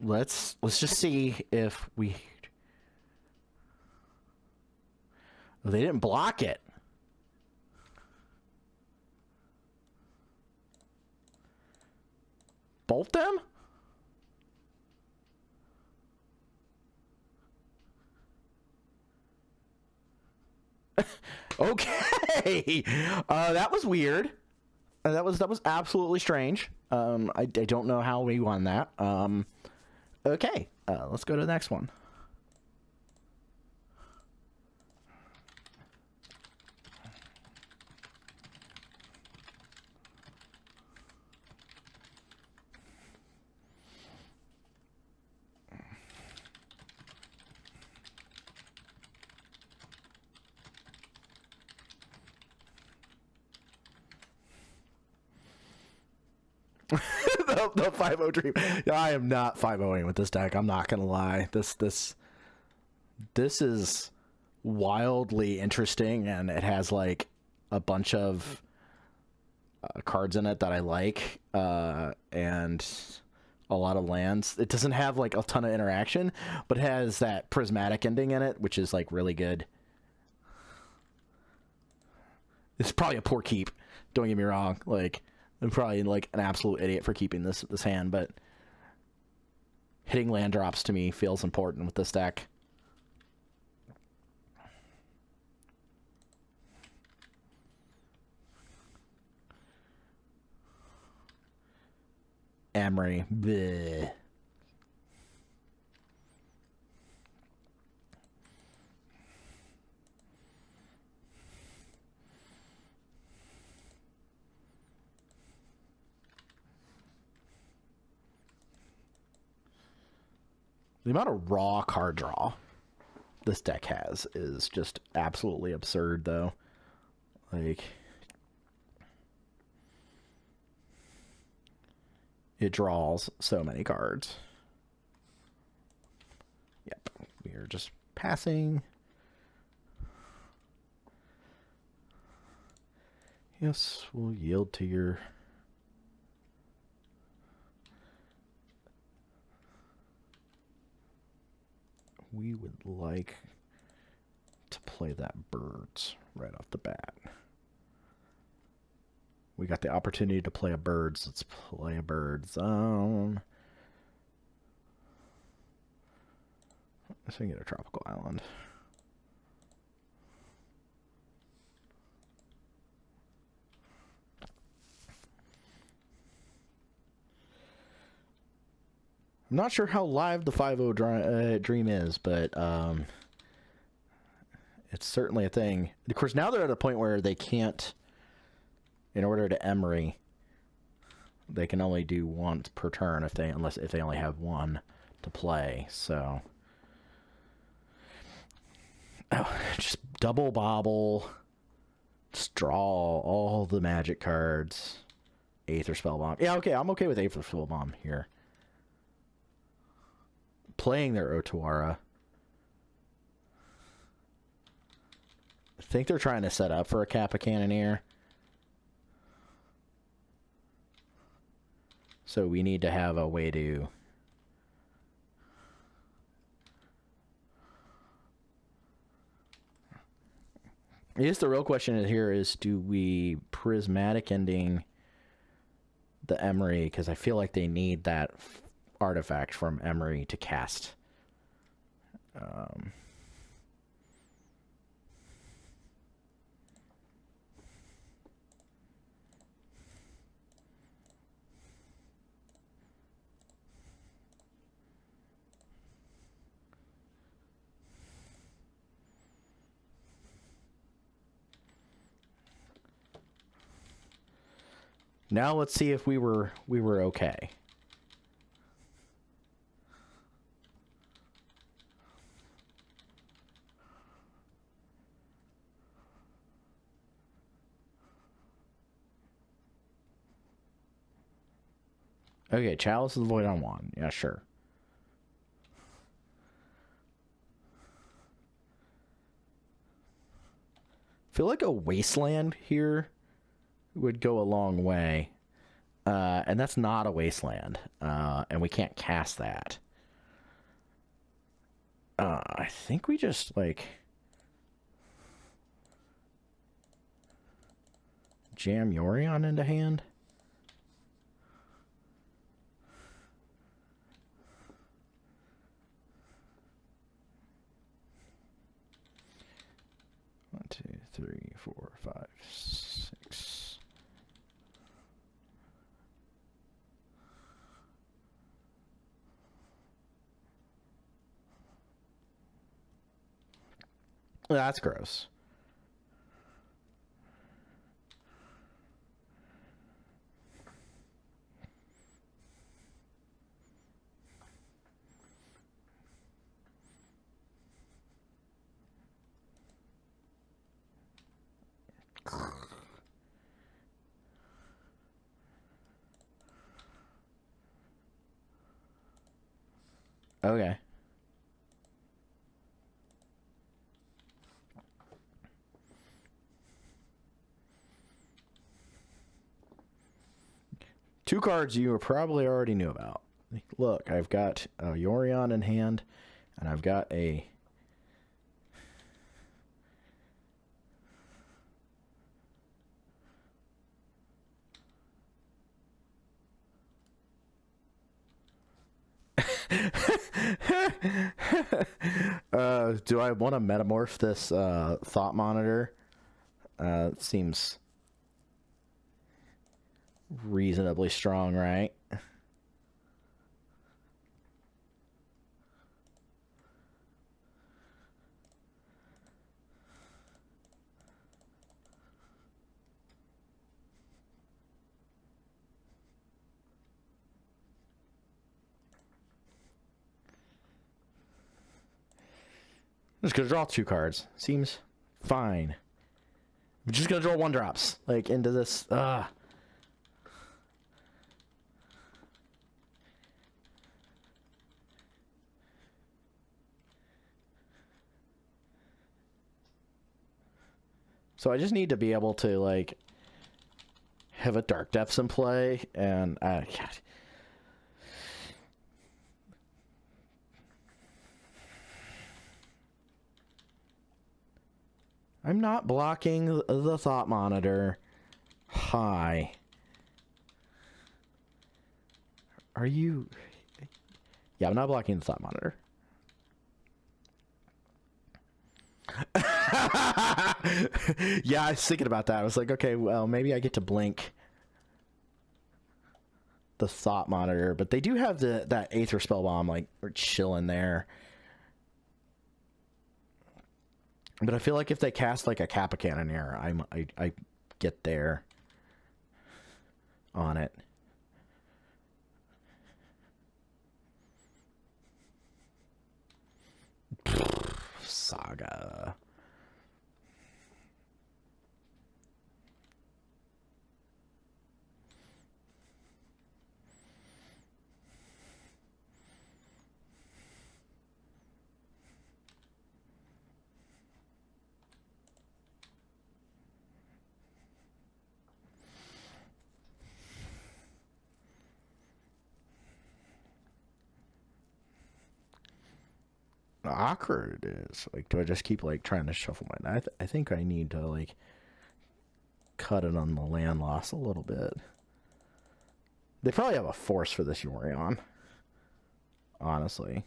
Let's just see if we. They didn't block it. Bolt them? Okay. That was weird. That was absolutely strange. I don't know how we won that. Okay. Let's go to the next one. the 5-0 dream. I am not 5-0ing with this deck. I'm not gonna lie. This is wildly interesting, and it has like a bunch of cards in it that I like, and a lot of lands. It doesn't have like a ton of interaction, but it has that prismatic ending in it, which is like really good. It's probably a poor keep. Don't get me wrong. Like, I'm probably like an absolute idiot for keeping this hand, but hitting land drops to me feels important with this deck. Emery. Bleh. The amount of raw card draw this deck has is just absolutely absurd, though. Like, it draws so many cards. Yep, we are just passing. Yes, we'll yield to your... We would like to play that birds right off the bat. We got the opportunity to play a birds. Let's play a bird zone. Let's get a tropical island. I'm not sure how live the 5-0 dream is, but it's certainly a thing. Of course, now they're at a point where they can't, in order to Emery, they can only do once per turn if they only have one to play. So, just double bobble, just draw all the magic cards. Aether Spellbomb. Yeah, okay, I'm okay with Aether Spellbomb here. Playing their Otawara. I think they're trying to set up for a Kappa Cannoneer. So we need to have a way to... I guess the real question here is, do we prismatic ending the Emery? Because I feel like they need that artifact from Emery to cast. Now let's see if we were okay. Okay, Chalice of the Void on 1. Yeah, sure. Feel like a wasteland here would go a long way. And that's not a wasteland. And we can't cast that. I think we just, like, jam Yorion into hand. One, two, three, 4, 5, 6. That's gross. Okay. Two cards you probably already knew about. Look, I've got a Yorion in hand, and I've got a... do I want to metamorph this Thought Monitor? It seems reasonably strong, right? I'm just gonna draw 2 cards. Seems fine. I'm just gonna draw 1-drops, like, into this. So I just need to be able to, like, have a Dark Depths in play, and God. I'm not blocking the Thought Monitor. Hi. Are you... Yeah, I'm not blocking the Thought Monitor. Yeah, I was thinking about that. I was like, okay, well, maybe I get to blink the Thought Monitor, but they do have that Aether Spellbomb, like, chilling there. But I feel like if they cast, like, a Kappa Cannoneer, I get there on it. Saga. Awkward is, like, do I just keep, like, trying to shuffle my... I think I need to, like, cut it on the land loss a little bit. They probably have a force for this Yorion. honestly.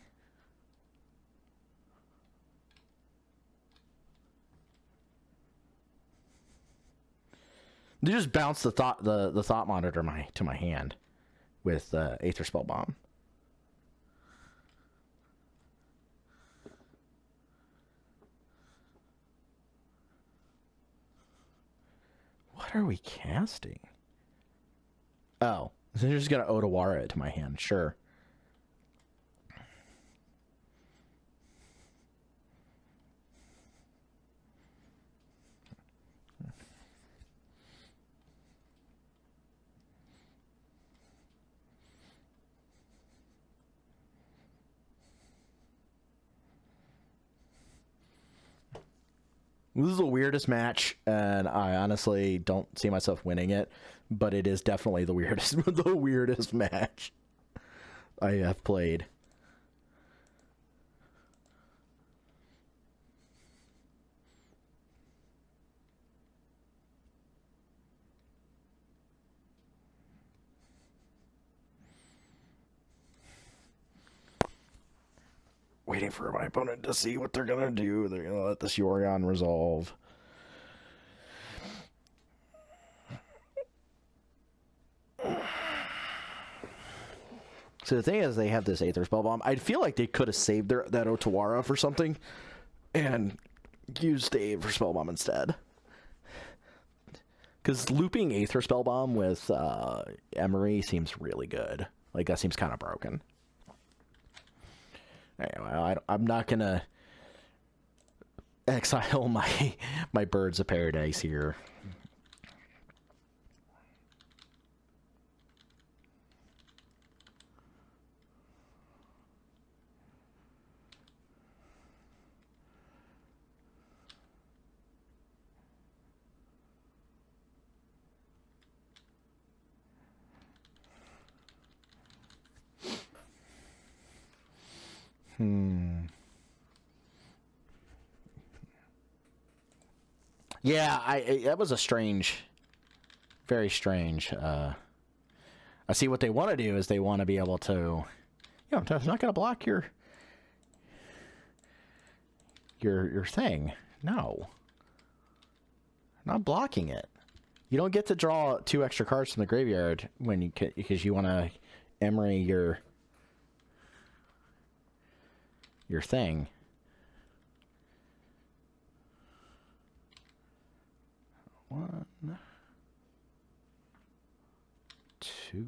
They just bounce the thought monitor to my hand with Aether Spell Bomb. What are we casting? Oh, so you're just gonna Otawara it to my hand, sure. This is the weirdest match, and I honestly don't see myself winning it, but it is definitely the weirdest match I have played. Waiting for my opponent to see what they're gonna do. They're gonna let this Yorion resolve. So the thing is, they have this Aether Spell Bomb. I feel like they could have saved that Otawara for something and used the Aether Spell Bomb instead. Because looping Aether Spell Bomb with Emery seems really good. Like, that seems kind of broken. Anyway, I'm not gonna exile my Birds of Paradise here. Yeah, that was a strange, very strange. I see what they want to do is they want to be able to, you know, it's not going to block your thing. No, not blocking it. You don't get to draw 2 extra cards from the graveyard when you because you want to Emery your thing. One, 2.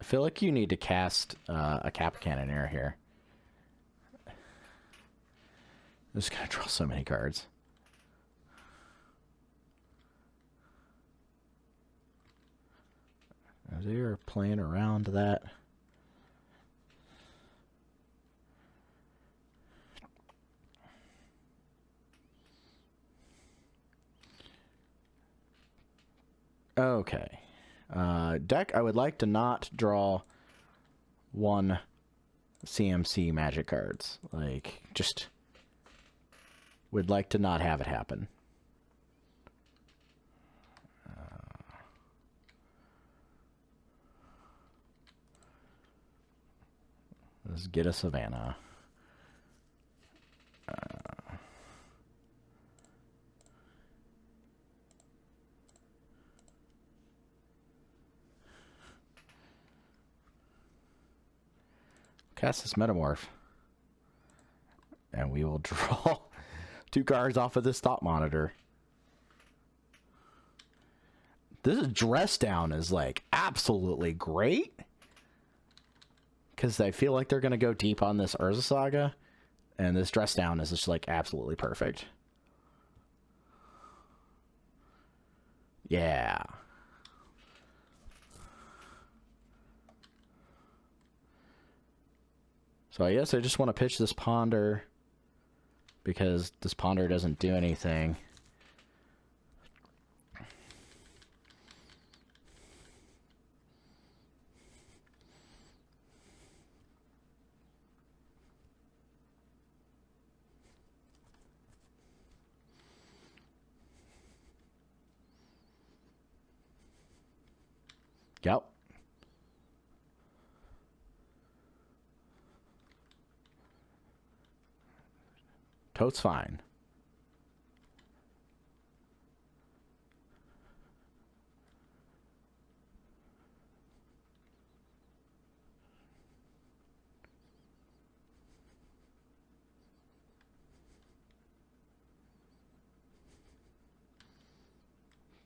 I feel like you need to cast a Cap Cannoneer here. I'm just gonna draw so many cards. They're playing around that. Okay. Deck, I would like to not draw 1 CMC Magic cards. Like, just would like to not have it happen. Let's get a Savannah. Cast this Metamorph. And we will draw 2 cards off of this Thought Monitor. This Dress Down is, like, absolutely great. Because I feel like they're going to go deep on this Urza Saga. And this Dress Down is just, like, absolutely perfect. Yeah. So I guess I just want to pitch this Ponder. Because this Ponder doesn't do anything. Yep. Totes fine.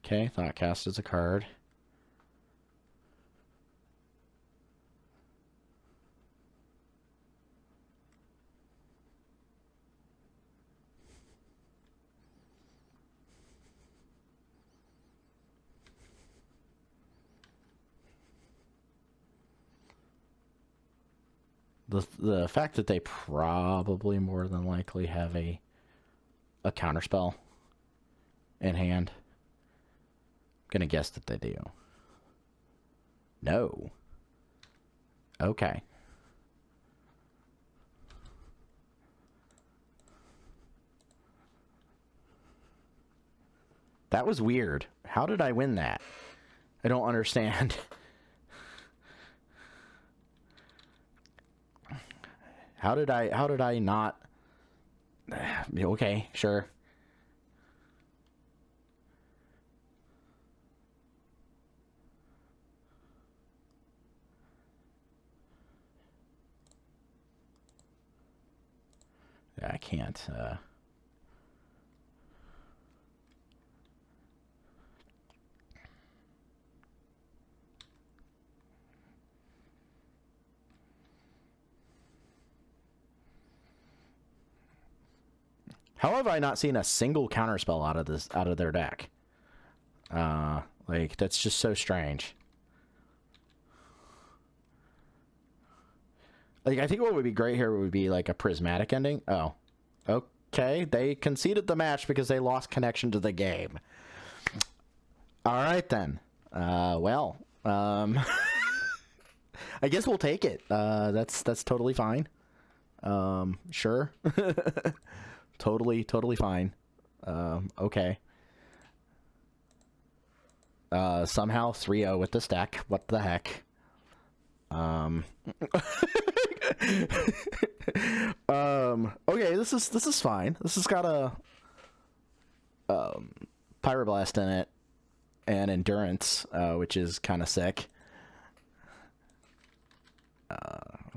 Okay, Thoughtcast is a card. The fact that they probably more than likely have a counterspell in hand. I'm gonna guess that they do. No. Okay. That was weird. How did I win that? I don't understand. How did I not? Okay, sure. I can't. How have I not seen a single counterspell out of their deck? Like, that's just so strange. Like, I think what would be great here would be like a prismatic ending. Oh, okay. They conceded the match because they lost connection to the game. All right then. Well, I guess we'll take it. That's totally fine. Sure. Totally fine. Okay. Somehow 3-0 with this deck. What the heck? Okay, this is fine. This has got a Pyroblast in it and Endurance, which is kind of sick.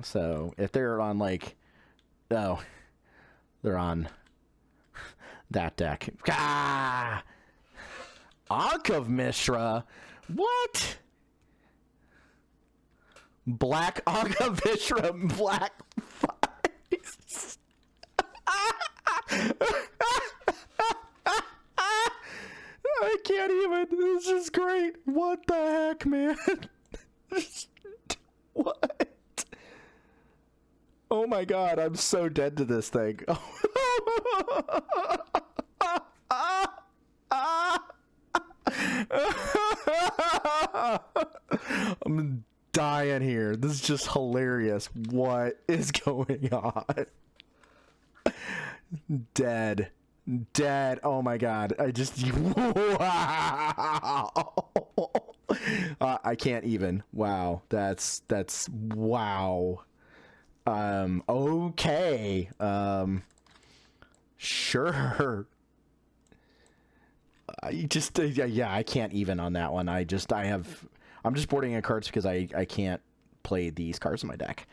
So if they're on like, oh, they're on that deck. Ah! Ankh of Mishra? What? Black Ankh of Mishra, black Vice. I can't even. This is great. What the heck, man? What? Oh my god, I'm so dead to this thing. I'm dying here. This is just hilarious. What is going on? Dead. Oh my god. I just wow. I can't even. Wow. That's wow. Okay. Sure. I just yeah, I can't even on that one. I'm just boarding in cards because I can't play these cards in my deck.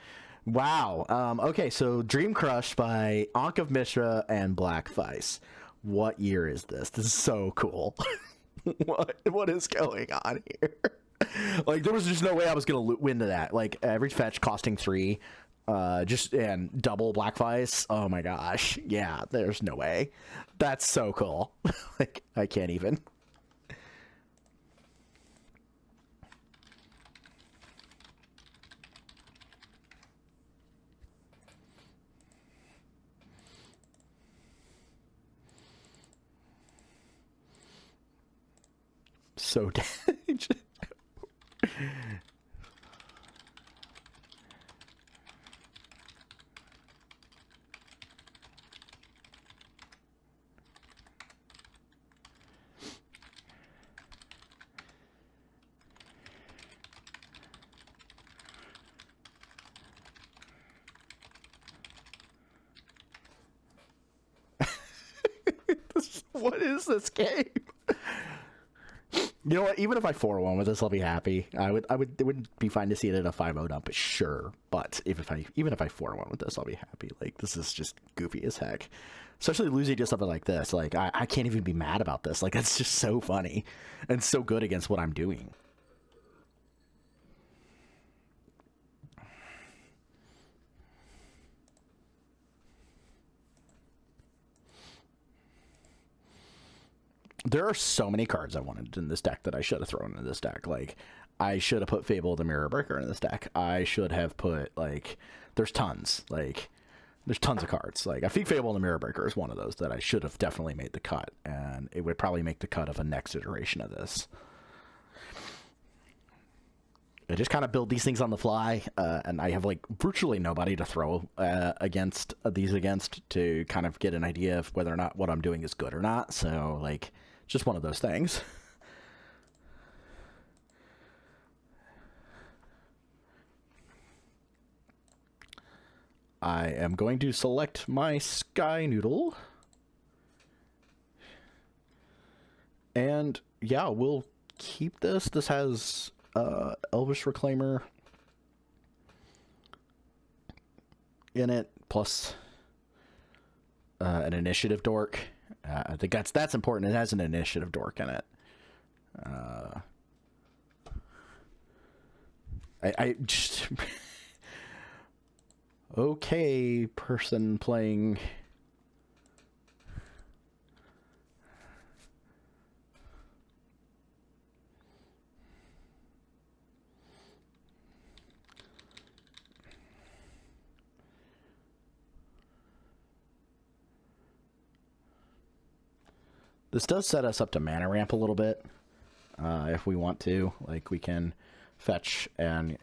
Wow. Okay, so Dream Crush by Ankh of Mishra and Black Vice. What year is this? This is so cool. What is going on here? Like, there was just no way I was gonna win to that. Like, every fetch costing 3, and double Black Vice. Oh my gosh. Yeah, there's no way. That's so cool. Like, I can't even. So What is this game? You know what? Even if I 4-1 with this, I'll be happy. It wouldn't be fine to see it at a 5-0 dump, sure. But even if I 4-1 with this, I'll be happy. Like, this is just goofy as heck. Especially losing to something like this. Like, I can't even be mad about this. Like, that's just so funny and so good against what I'm doing. There are so many cards I wanted in this deck that I should have thrown in this deck. Like, I should have put Fable the Mirror Breaker in this deck. I should have put, like, there's tons. Like, there's tons of cards. Like, I think Fable the Mirror Breaker is one of those that I should have definitely made the cut. And it would probably make the cut of a next iteration of this. I just kind of build these things on the fly, and I have, like, virtually nobody to throw against to kind of get an idea of whether or not what I'm doing is good or not. So, like, just one of those things. I am going to select my Sky Noodle. And, yeah, we'll keep this. This has Elvish Reclaimer in it, plus an Initiative Dork. I think that's important. It has an Initiative Dork in it. I just... okay, person playing... This does set us up to mana ramp a little bit, if we want to. Like, we can fetch and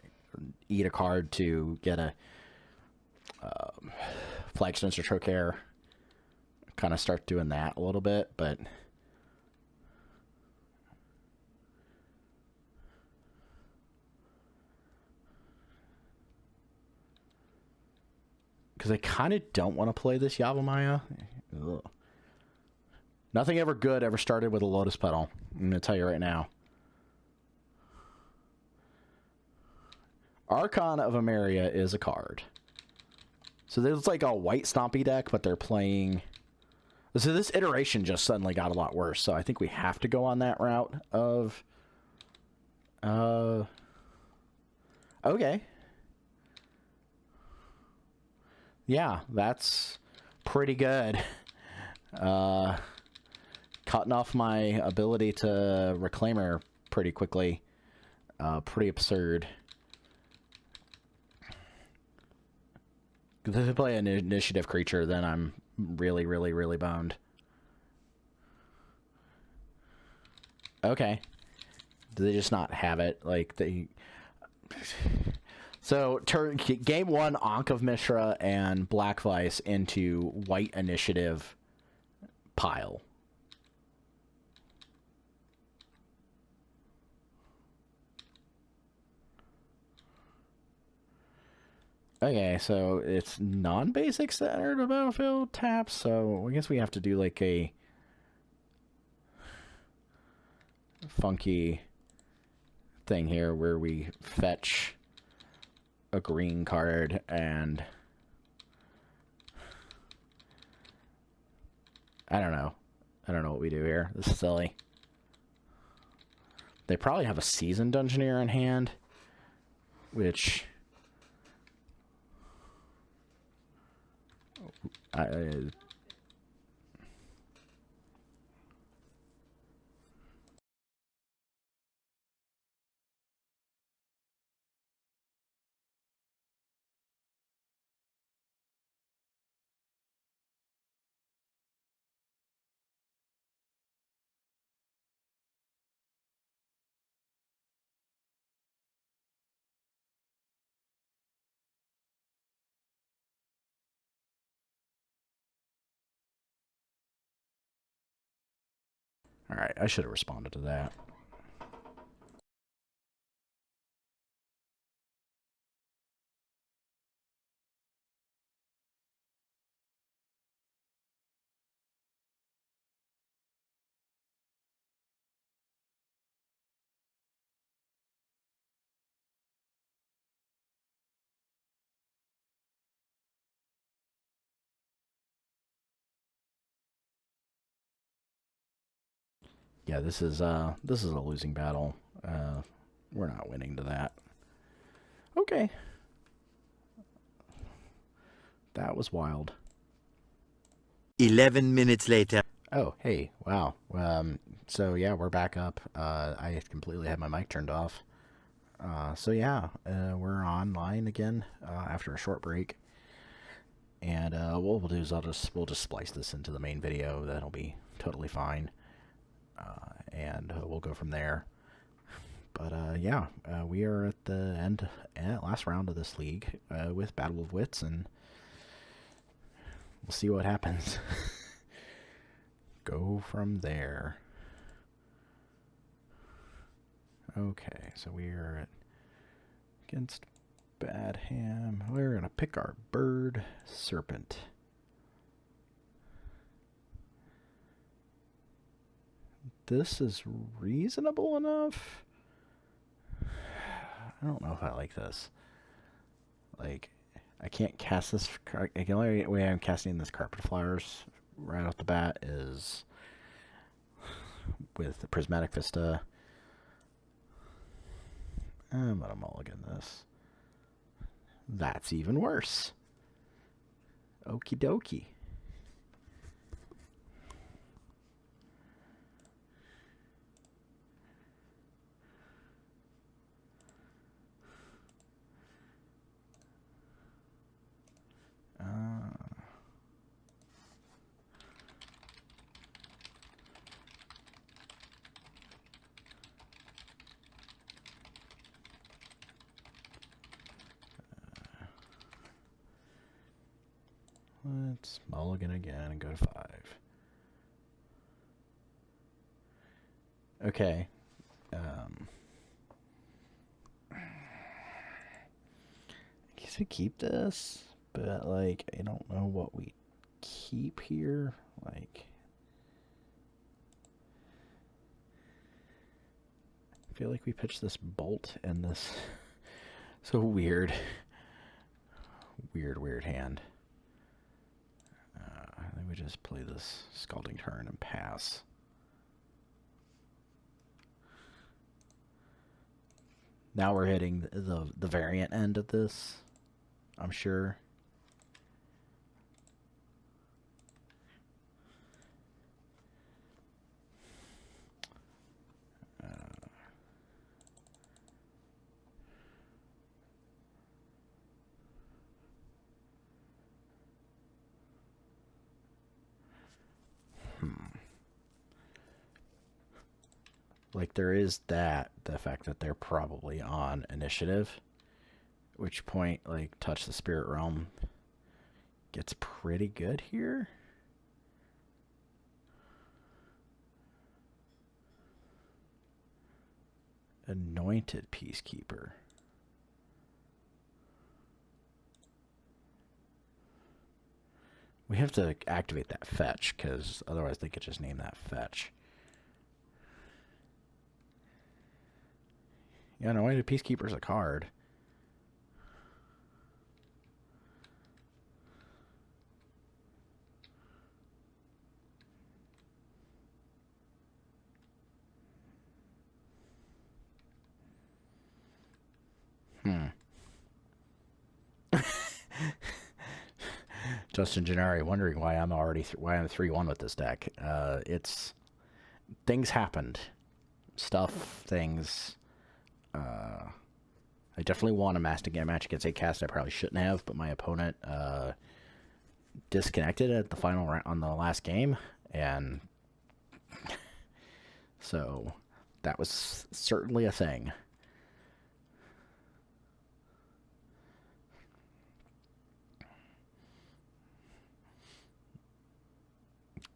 eat a card to get a Flagstone's Retrocare. Kind of start doing that a little bit, but... because I kind of don't want to play this Yavimaya. Ugh. Nothing ever good ever started with a Lotus Petal. I'm going to tell you right now. Archon of Emeria is a card. So there's like a white Stompy deck, but they're playing... so this iteration just suddenly got a lot worse, so I think we have to go on that route of... okay. Yeah, that's pretty good. Cutting off my ability to Reclaimer pretty quickly. Pretty absurd. If I play an initiative creature, then I'm really, really, really boned. Okay. Do they just not have it? Like, they... So, game 1, Ankh of Mishra and Black Vice into white initiative pile. Okay, so it's non-basic that enter the battlefield taps, so I guess we have to do like a funky thing here where we fetch a green card and I don't know what we do here. This is silly. They probably have a Seasoned Dungeoneer in hand, which I all right, I should have responded to that. Yeah, this is a losing battle. We're not winning to that. Okay. That was wild. 11 minutes later. Oh, hey, wow. So yeah, we're back up. I completely had my mic turned off. So yeah, we're online again after a short break. And what we'll do is we'll just splice this into the main video. That'll be totally fine. And we'll go from there. But yeah, we are at the end, last round of this league with Battle of Wits, and we'll see what happens. Go from there. Okay, so we are against Bad Ham. We're gonna pick our bird serpent. This is reasonable enough. I don't know if I like this. Like, I can't cast this. The only way I'm casting this Carpet Flowers right off the bat is with the Prismatic Vista. I'm gonna mulligan this. That's even worse. Okie dokie. Let's mulligan again and go to 5. Okay. I guess we keep this, but like I don't know what we keep here. Like, I feel like we pitched this bolt and this so weird hand. I think we just play this Scalding Turn and pass. Now we're hitting the variant end of this, I'm sure. Like, there is the fact that they're probably on initiative, which point, like, Touch the Spirit Realm gets pretty good here. Anointed Peacekeeper. We have to activate that fetch, because otherwise they could just name that fetch. Yeah, Anointed Peacekeeper's a card. Justin Gennari wondering why I'm 3-1 with this deck. It's things happened, things. I definitely won a match against a cast I probably shouldn't have, but my opponent disconnected at the final round on the last game, and so that was certainly a thing.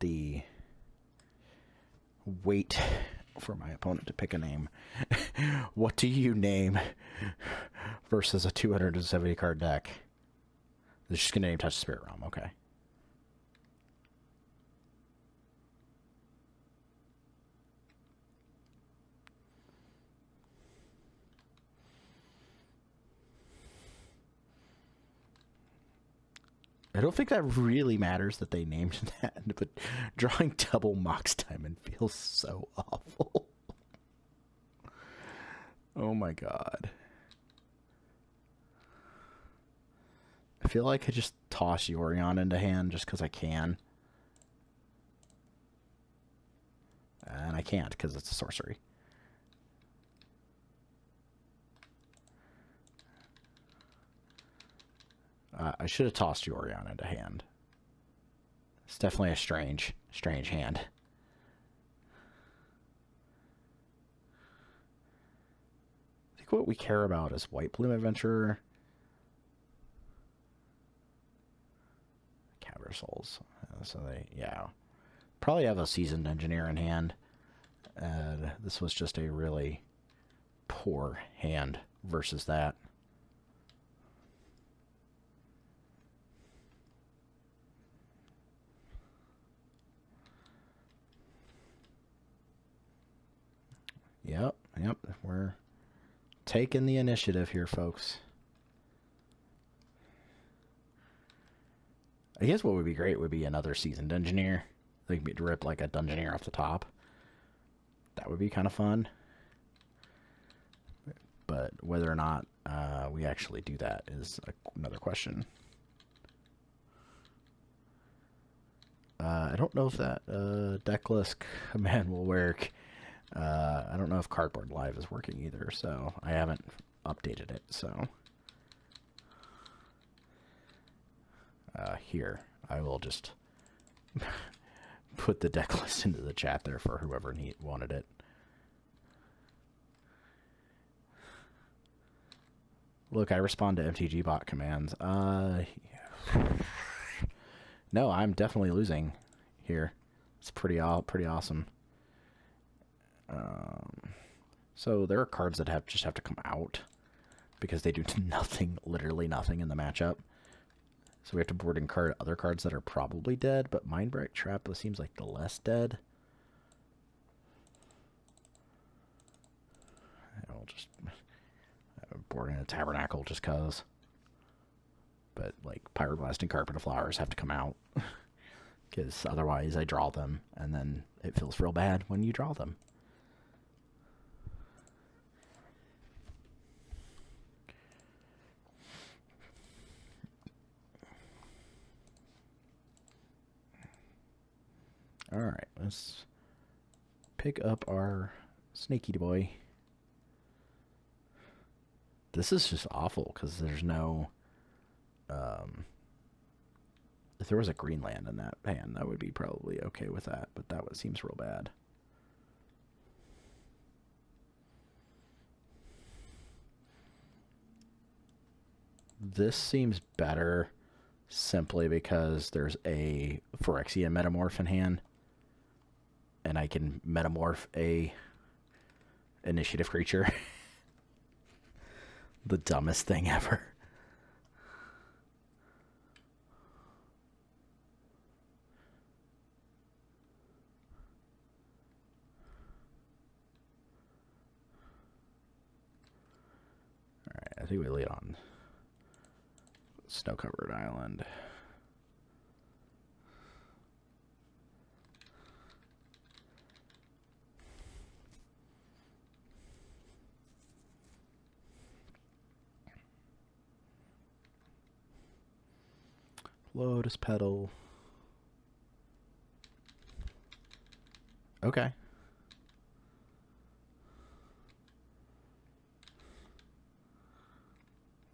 The wait for my opponent to pick a name. What do you name versus a 270 card deck? They're just gonna name Touch the Spirit Realm, okay. I don't think that really matters that they named that, but drawing double Mox Diamond feels so awful. Oh my god. I feel like I just toss Yorion into hand just because I can. And I can't because it's a sorcery. I should have tossed Yorion into hand. It's definitely a strange hand. I think what we care about is White Plume Adventurer. Cavern Souls. So they, yeah. Probably have a Seasoned Engineer in hand. This was just a really poor hand versus that. Yep. We're taking the initiative here, folks. I guess what would be great would be another Seasoned Engineer. They could rip like a Dungeoneer off the top. That would be kind of fun. But whether or not we actually do that is another question. I don't know if that deckless command will work. I don't know if Cardboard Live is working either, so I haven't updated it. So here, I will just put the deck list into the chat there for whoever wanted it. Look, I respond to MTG bot commands. No, I'm definitely losing here. It's pretty awesome. So there are cards that just have to come out because they do nothing, literally nothing in the matchup. So we have to board and card other cards that are probably dead, but Mindbreak Trap seems like the less dead. I'll just board in a Tabernacle just cause. But like Pyroblast and Carpet of Flowers have to come out because otherwise I draw them and then it feels real bad when you draw them. Alright, let's pick up our Snakey Boy. This is just awful because there's no... if there was a green land in that hand, I would be probably okay with that, but that seems real bad. This seems better simply because there's a Phyrexian Metamorph in hand, and I can metamorph a initiative creature. The dumbest thing ever. Alright, I think we lead on Snow-Covered Island. Lotus Petal. Okay.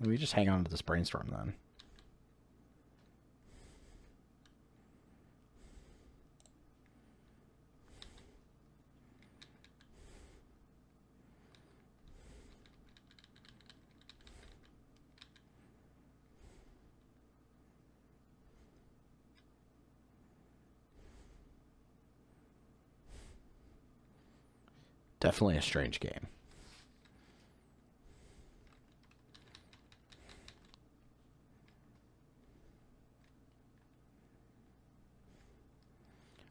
We just hang on to this Brainstorm then. Definitely a strange game.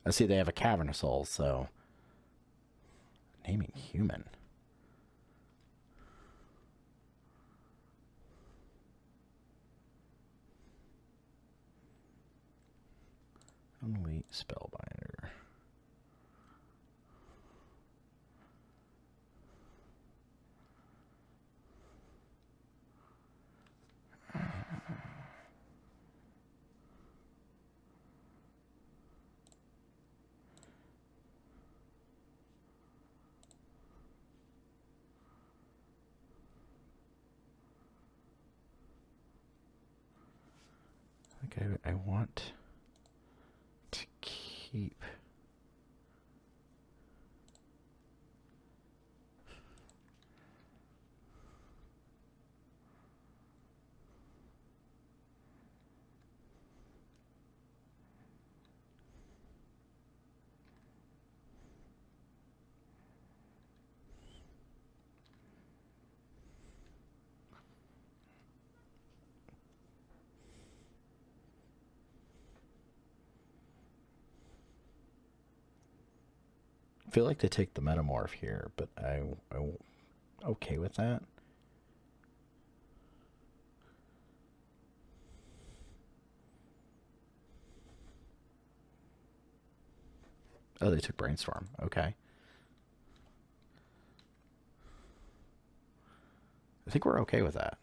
I see they have a Cavern of Souls, so... Naming human. Elite Spellbinder. Okay, I want to keep. I feel like they take the Metamorph here, but I'm okay with that. Oh, they took Brainstorm. Okay. I think we're okay with that.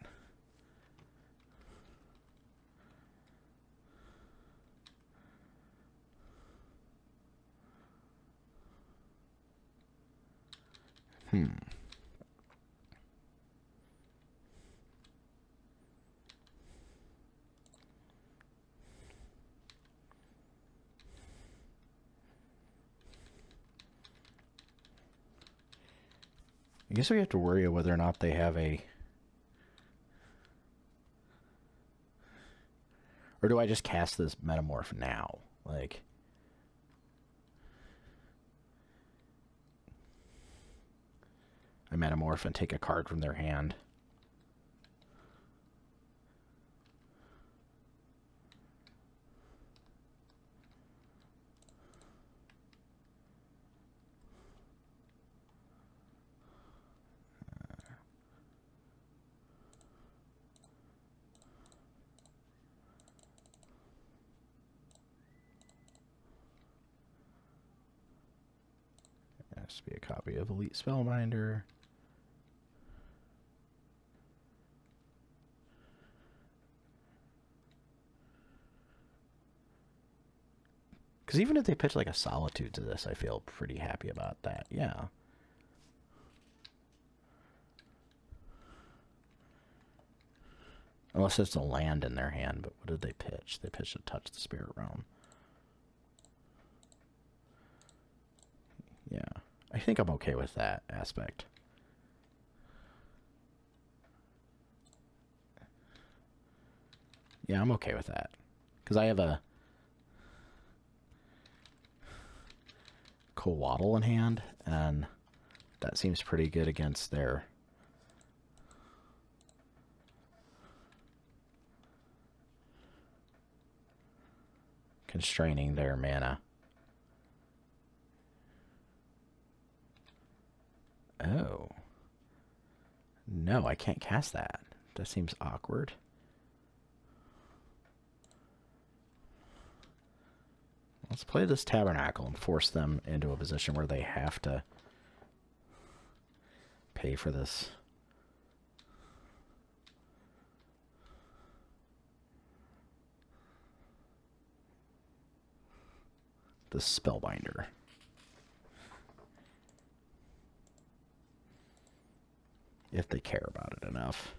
I guess we have to worry whether or not they have a... Or do I just cast this Metamorph now? Like... I Metamorph and take a card from their hand. Has to be a copy of Elite Spellbinder. Because even if they pitch like a Solitude to this, I feel pretty happy about that. Yeah. Unless it's a land in their hand, but what did they pitch? They pitched a Touch the Spirit Realm. Yeah. I think I'm okay with that aspect. Yeah, I'm okay with that. Because I have a Coatl in hand, and that seems pretty good against their... constraining their mana. Oh. No, I can't cast that. That seems awkward. Let's play this Tabernacle and force them into a position where they have to pay for this. The Spellbinder. If they care about it enough.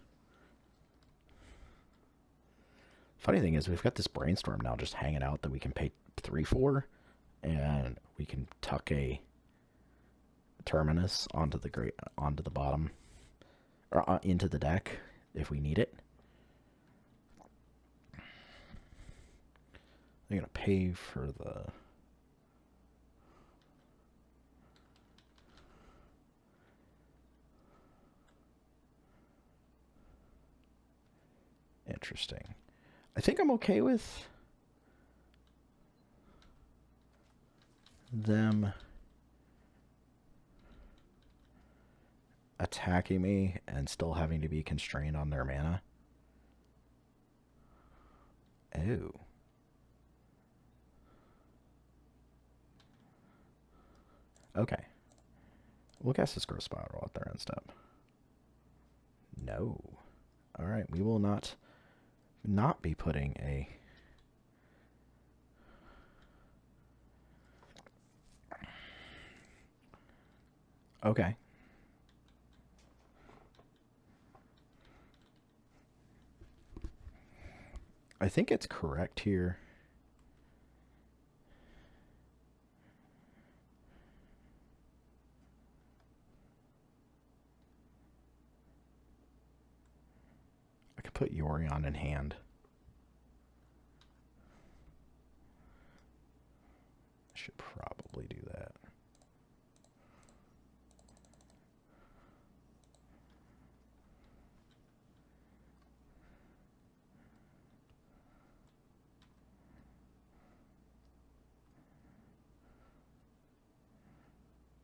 Funny thing is, we've got this Brainstorm now just hanging out that we can pay 3 for, and we can tuck a Terminus onto the bottom, or into the deck if we need it. They're gonna pay for the... Interesting. I think I'm okay with them attacking me and still having to be constrained on their mana. Oh. Okay. We'll cast this growth spiral at their end step. No. Alright, we will not be putting a... Okay. I think it's correct here. I could put Yorion in hand. I should probably do that.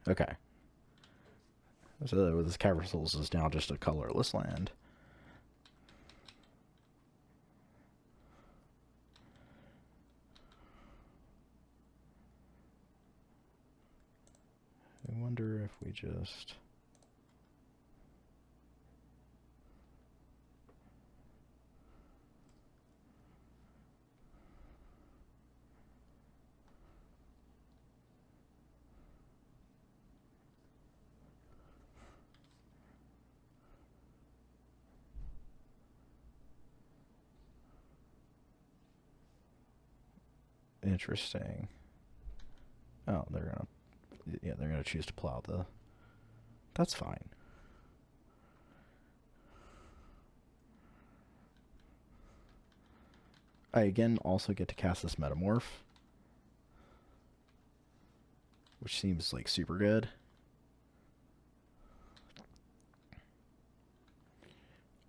Okay. So this Caversols is now just a colorless land. I wonder if we just... Interesting. Oh, they're gonna choose to plow the... That's fine. I again also get to cast this Metamorph, which seems like super good.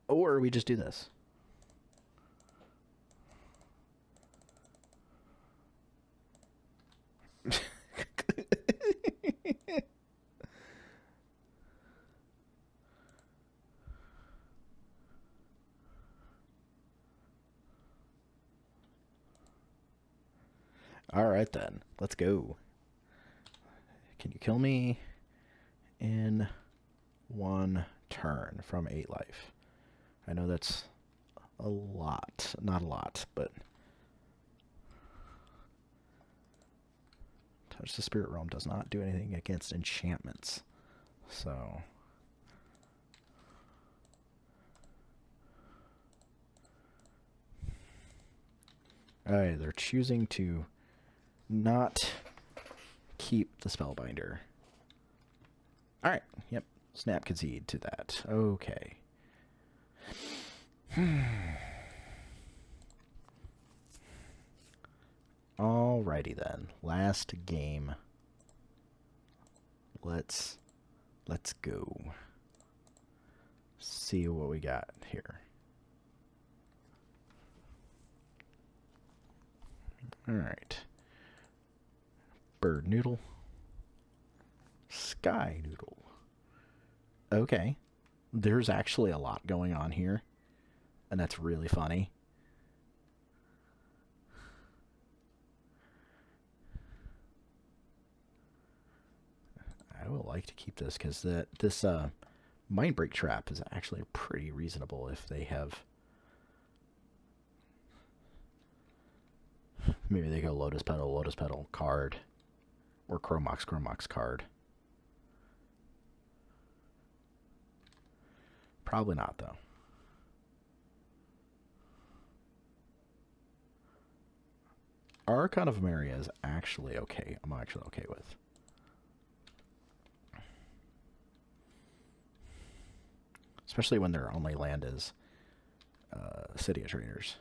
Or we just do this. Alright then, let's go. Can you kill me in 1 turn from 8 life? I know that's a lot. Not a lot, but... Touch the Spirit Realm does not do anything against enchantments. So... Alright, they're choosing to not keep the Spellbinder. Alright, yep. Snap concede to that. Okay. Alrighty then. Last game. Let's go. See what we got here. Alright. Bird Noodle. Sky Noodle. Okay. There's actually a lot going on here. And that's really funny. I would like to keep this because this Mindbreak Trap is actually pretty reasonable if they have... Maybe they go Lotus Petal, card. Or Chromox, card. Probably not, though. Archon of Emeria is actually okay. I'm actually okay with. Especially when their only land is City of Traders.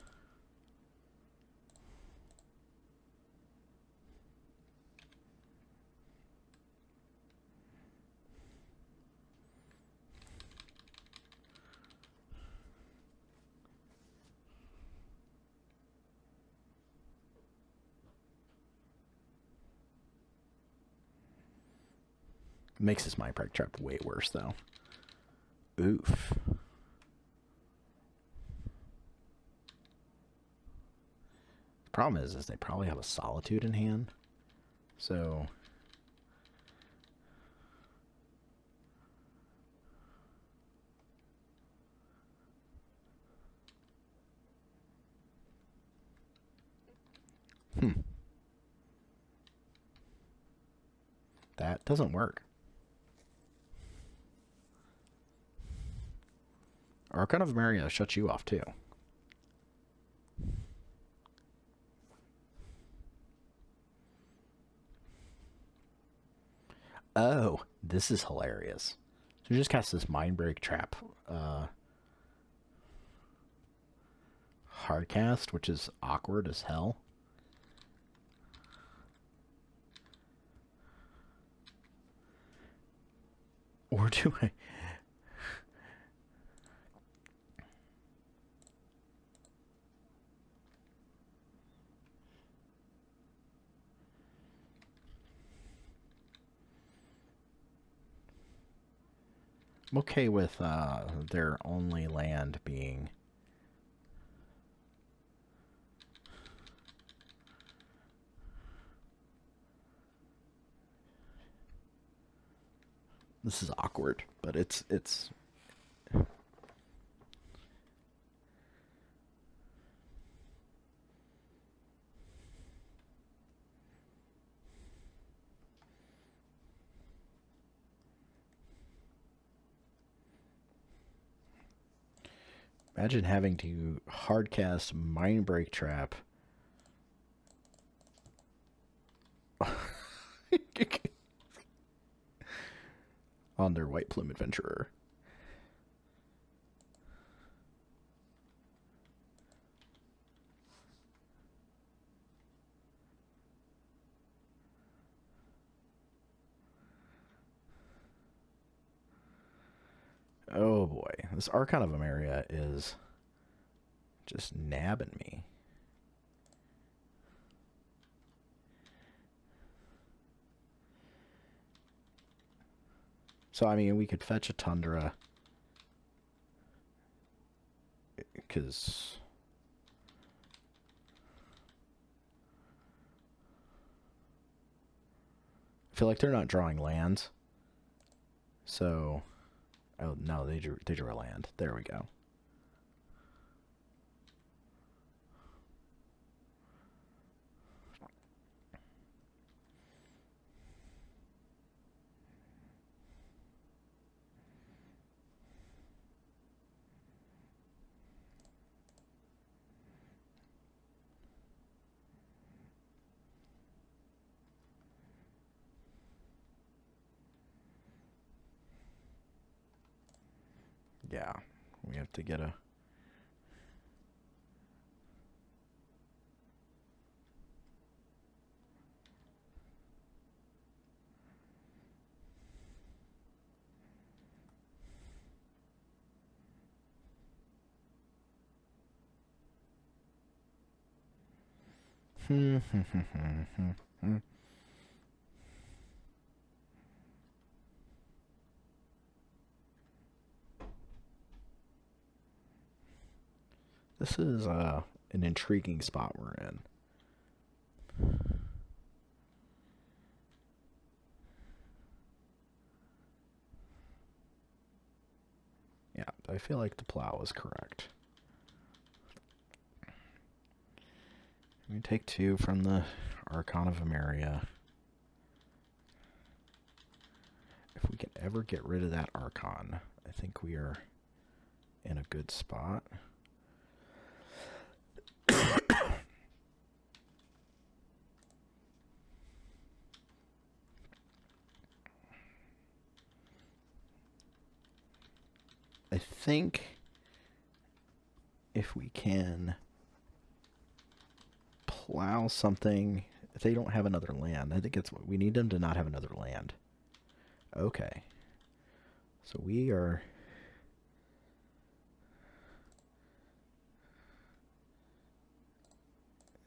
Makes this Mindbreak Trap way worse, though. Oof. The problem is they probably have a Solitude in hand. So That doesn't work. Archon of Maria shuts you off too. Oh, this is hilarious. So you just cast this Mind Break Trap hard cast, which is awkward as hell. Or do I... I'm okay with their only land being... This is awkward, but it's... Imagine having to hardcast Mind Break Trap. On their White Plume Adventurer. Oh boy, this Archon of Emeria is just nabbing me. So, I mean, we could fetch a Tundra. Because... I feel like they're not drawing lands. So... Oh, no, they drew a land. There we go. Yeah, we have to get a... This is an intriguing spot we're in. Yeah, I feel like the plow is correct. We take 2 from the Archon of Emeria. If we can ever get rid of that Archon, I think we are in a good spot. I think if we can plow something, if they don't have another land, I think it's what we need them to not have another land. Okay. So we are...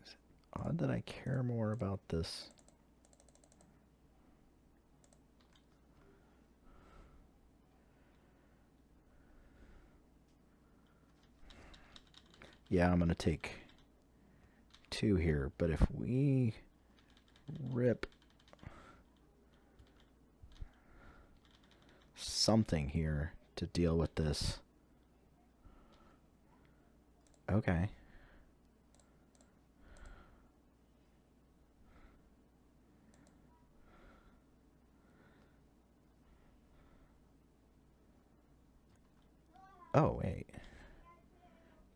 Is it odd that I care more about this? Yeah, I'm going to take 2 here, but if we rip something here to deal with this. Okay. Oh, wait.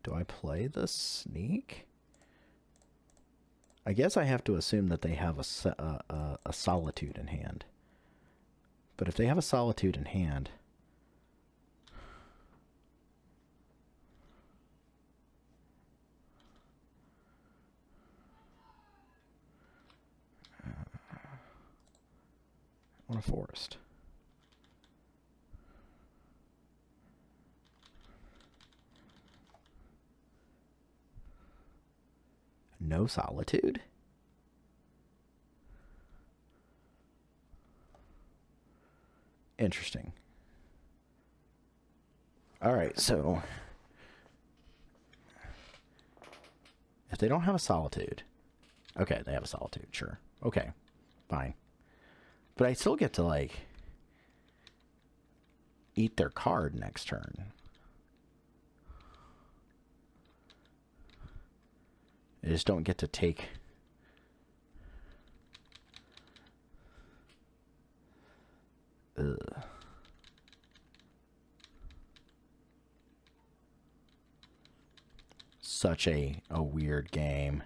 Do I play the sneak? I guess I have to assume that they have a solitude in hand. But if they have a solitude in hand... on a forest. No solitude? Interesting. Alright, so... if they don't have a solitude... Okay, they have a solitude, sure. Okay, fine. But I still get to, like... eat their card next turn. I just don't get to take... Ugh. Such a weird game.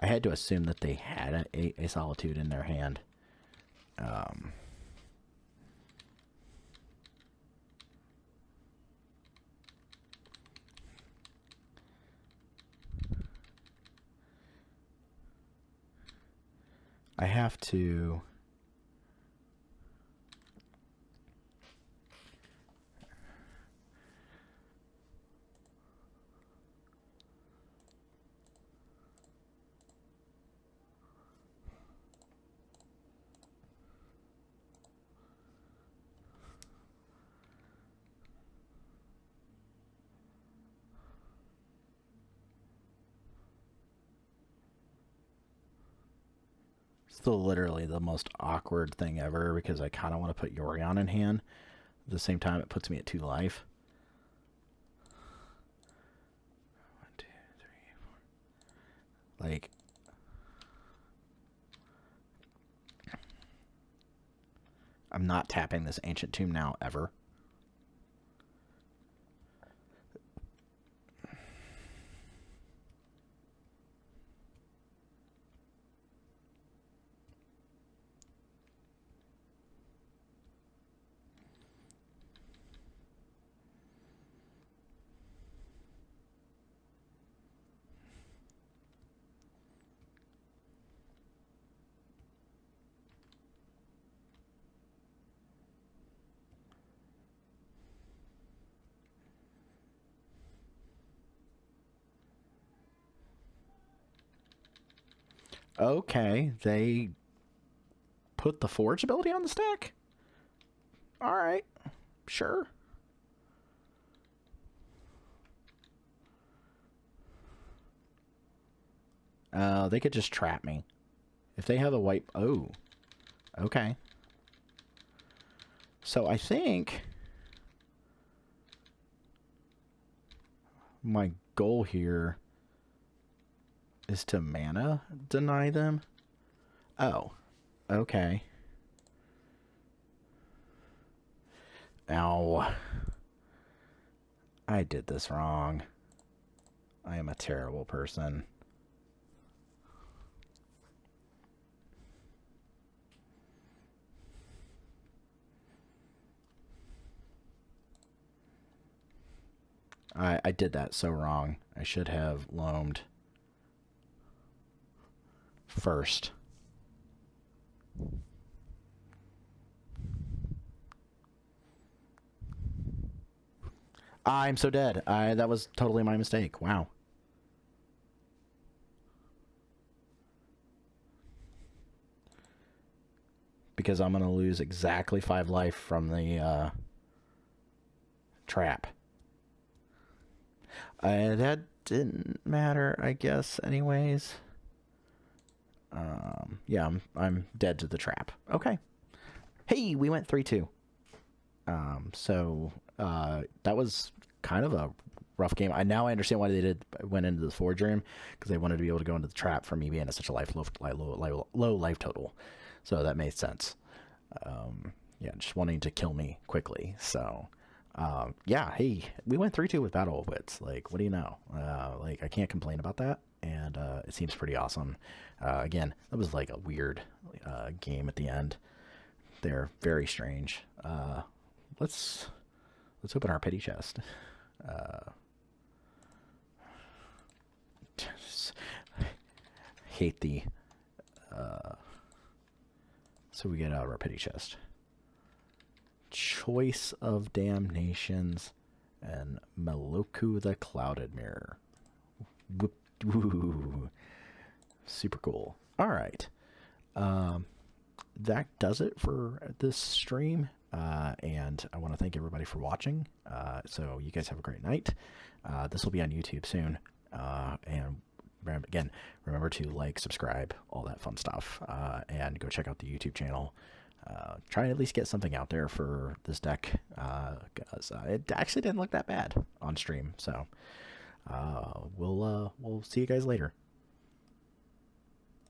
I had to assume that they had a solitude in their hand. I have to... Still literally the most awkward thing ever because I kind of want to put Yorion in hand. At the same time, it puts me at 2 life. 1, 2, 3, 4. Like... I'm not tapping this Ancient Tomb now, ever. Okay, they put the Forge ability on the stack? Alright, sure. They could just trap me. If they have a white... Oh. Okay. So I think... my goal here... is to mana deny them? Oh. Okay. Ow. I did this wrong. I am a terrible person. I did that so wrong. I should have loamed first. I'm so dead. That was totally my mistake. Wow. Because I'm going to lose exactly 5 life from the trap. That didn't matter, I guess, anyways. Yeah, I'm dead to the trap. Okay. Hey, we went 3-2. So that was kind of a rough game. Now I understand why they went into the Forge room, because they wanted to be able to go into the trap for me being at such a low life total. So that made sense. yeah, just wanting to kill me quickly. So, yeah, hey, we went 3-2 with Battle of Wits. Like, what do you know? Like, I can't complain about that, and it seems pretty awesome. Again, that was like a weird game at the end. They're very strange. Let's open our pity chest. Hate the. So we get out of our pity chest. Choice of Damnations and Meloku the Clouded Mirror. Woo. Super cool. All right. That does it for this stream. And I want to thank everybody for watching. So you guys have a great night. This will be on YouTube soon. And again, remember to like, subscribe, all that fun stuff. And go check out the YouTube channel. Try and at least get something out there for this deck. Because it actually didn't look that bad on stream. So we'll see you guys later.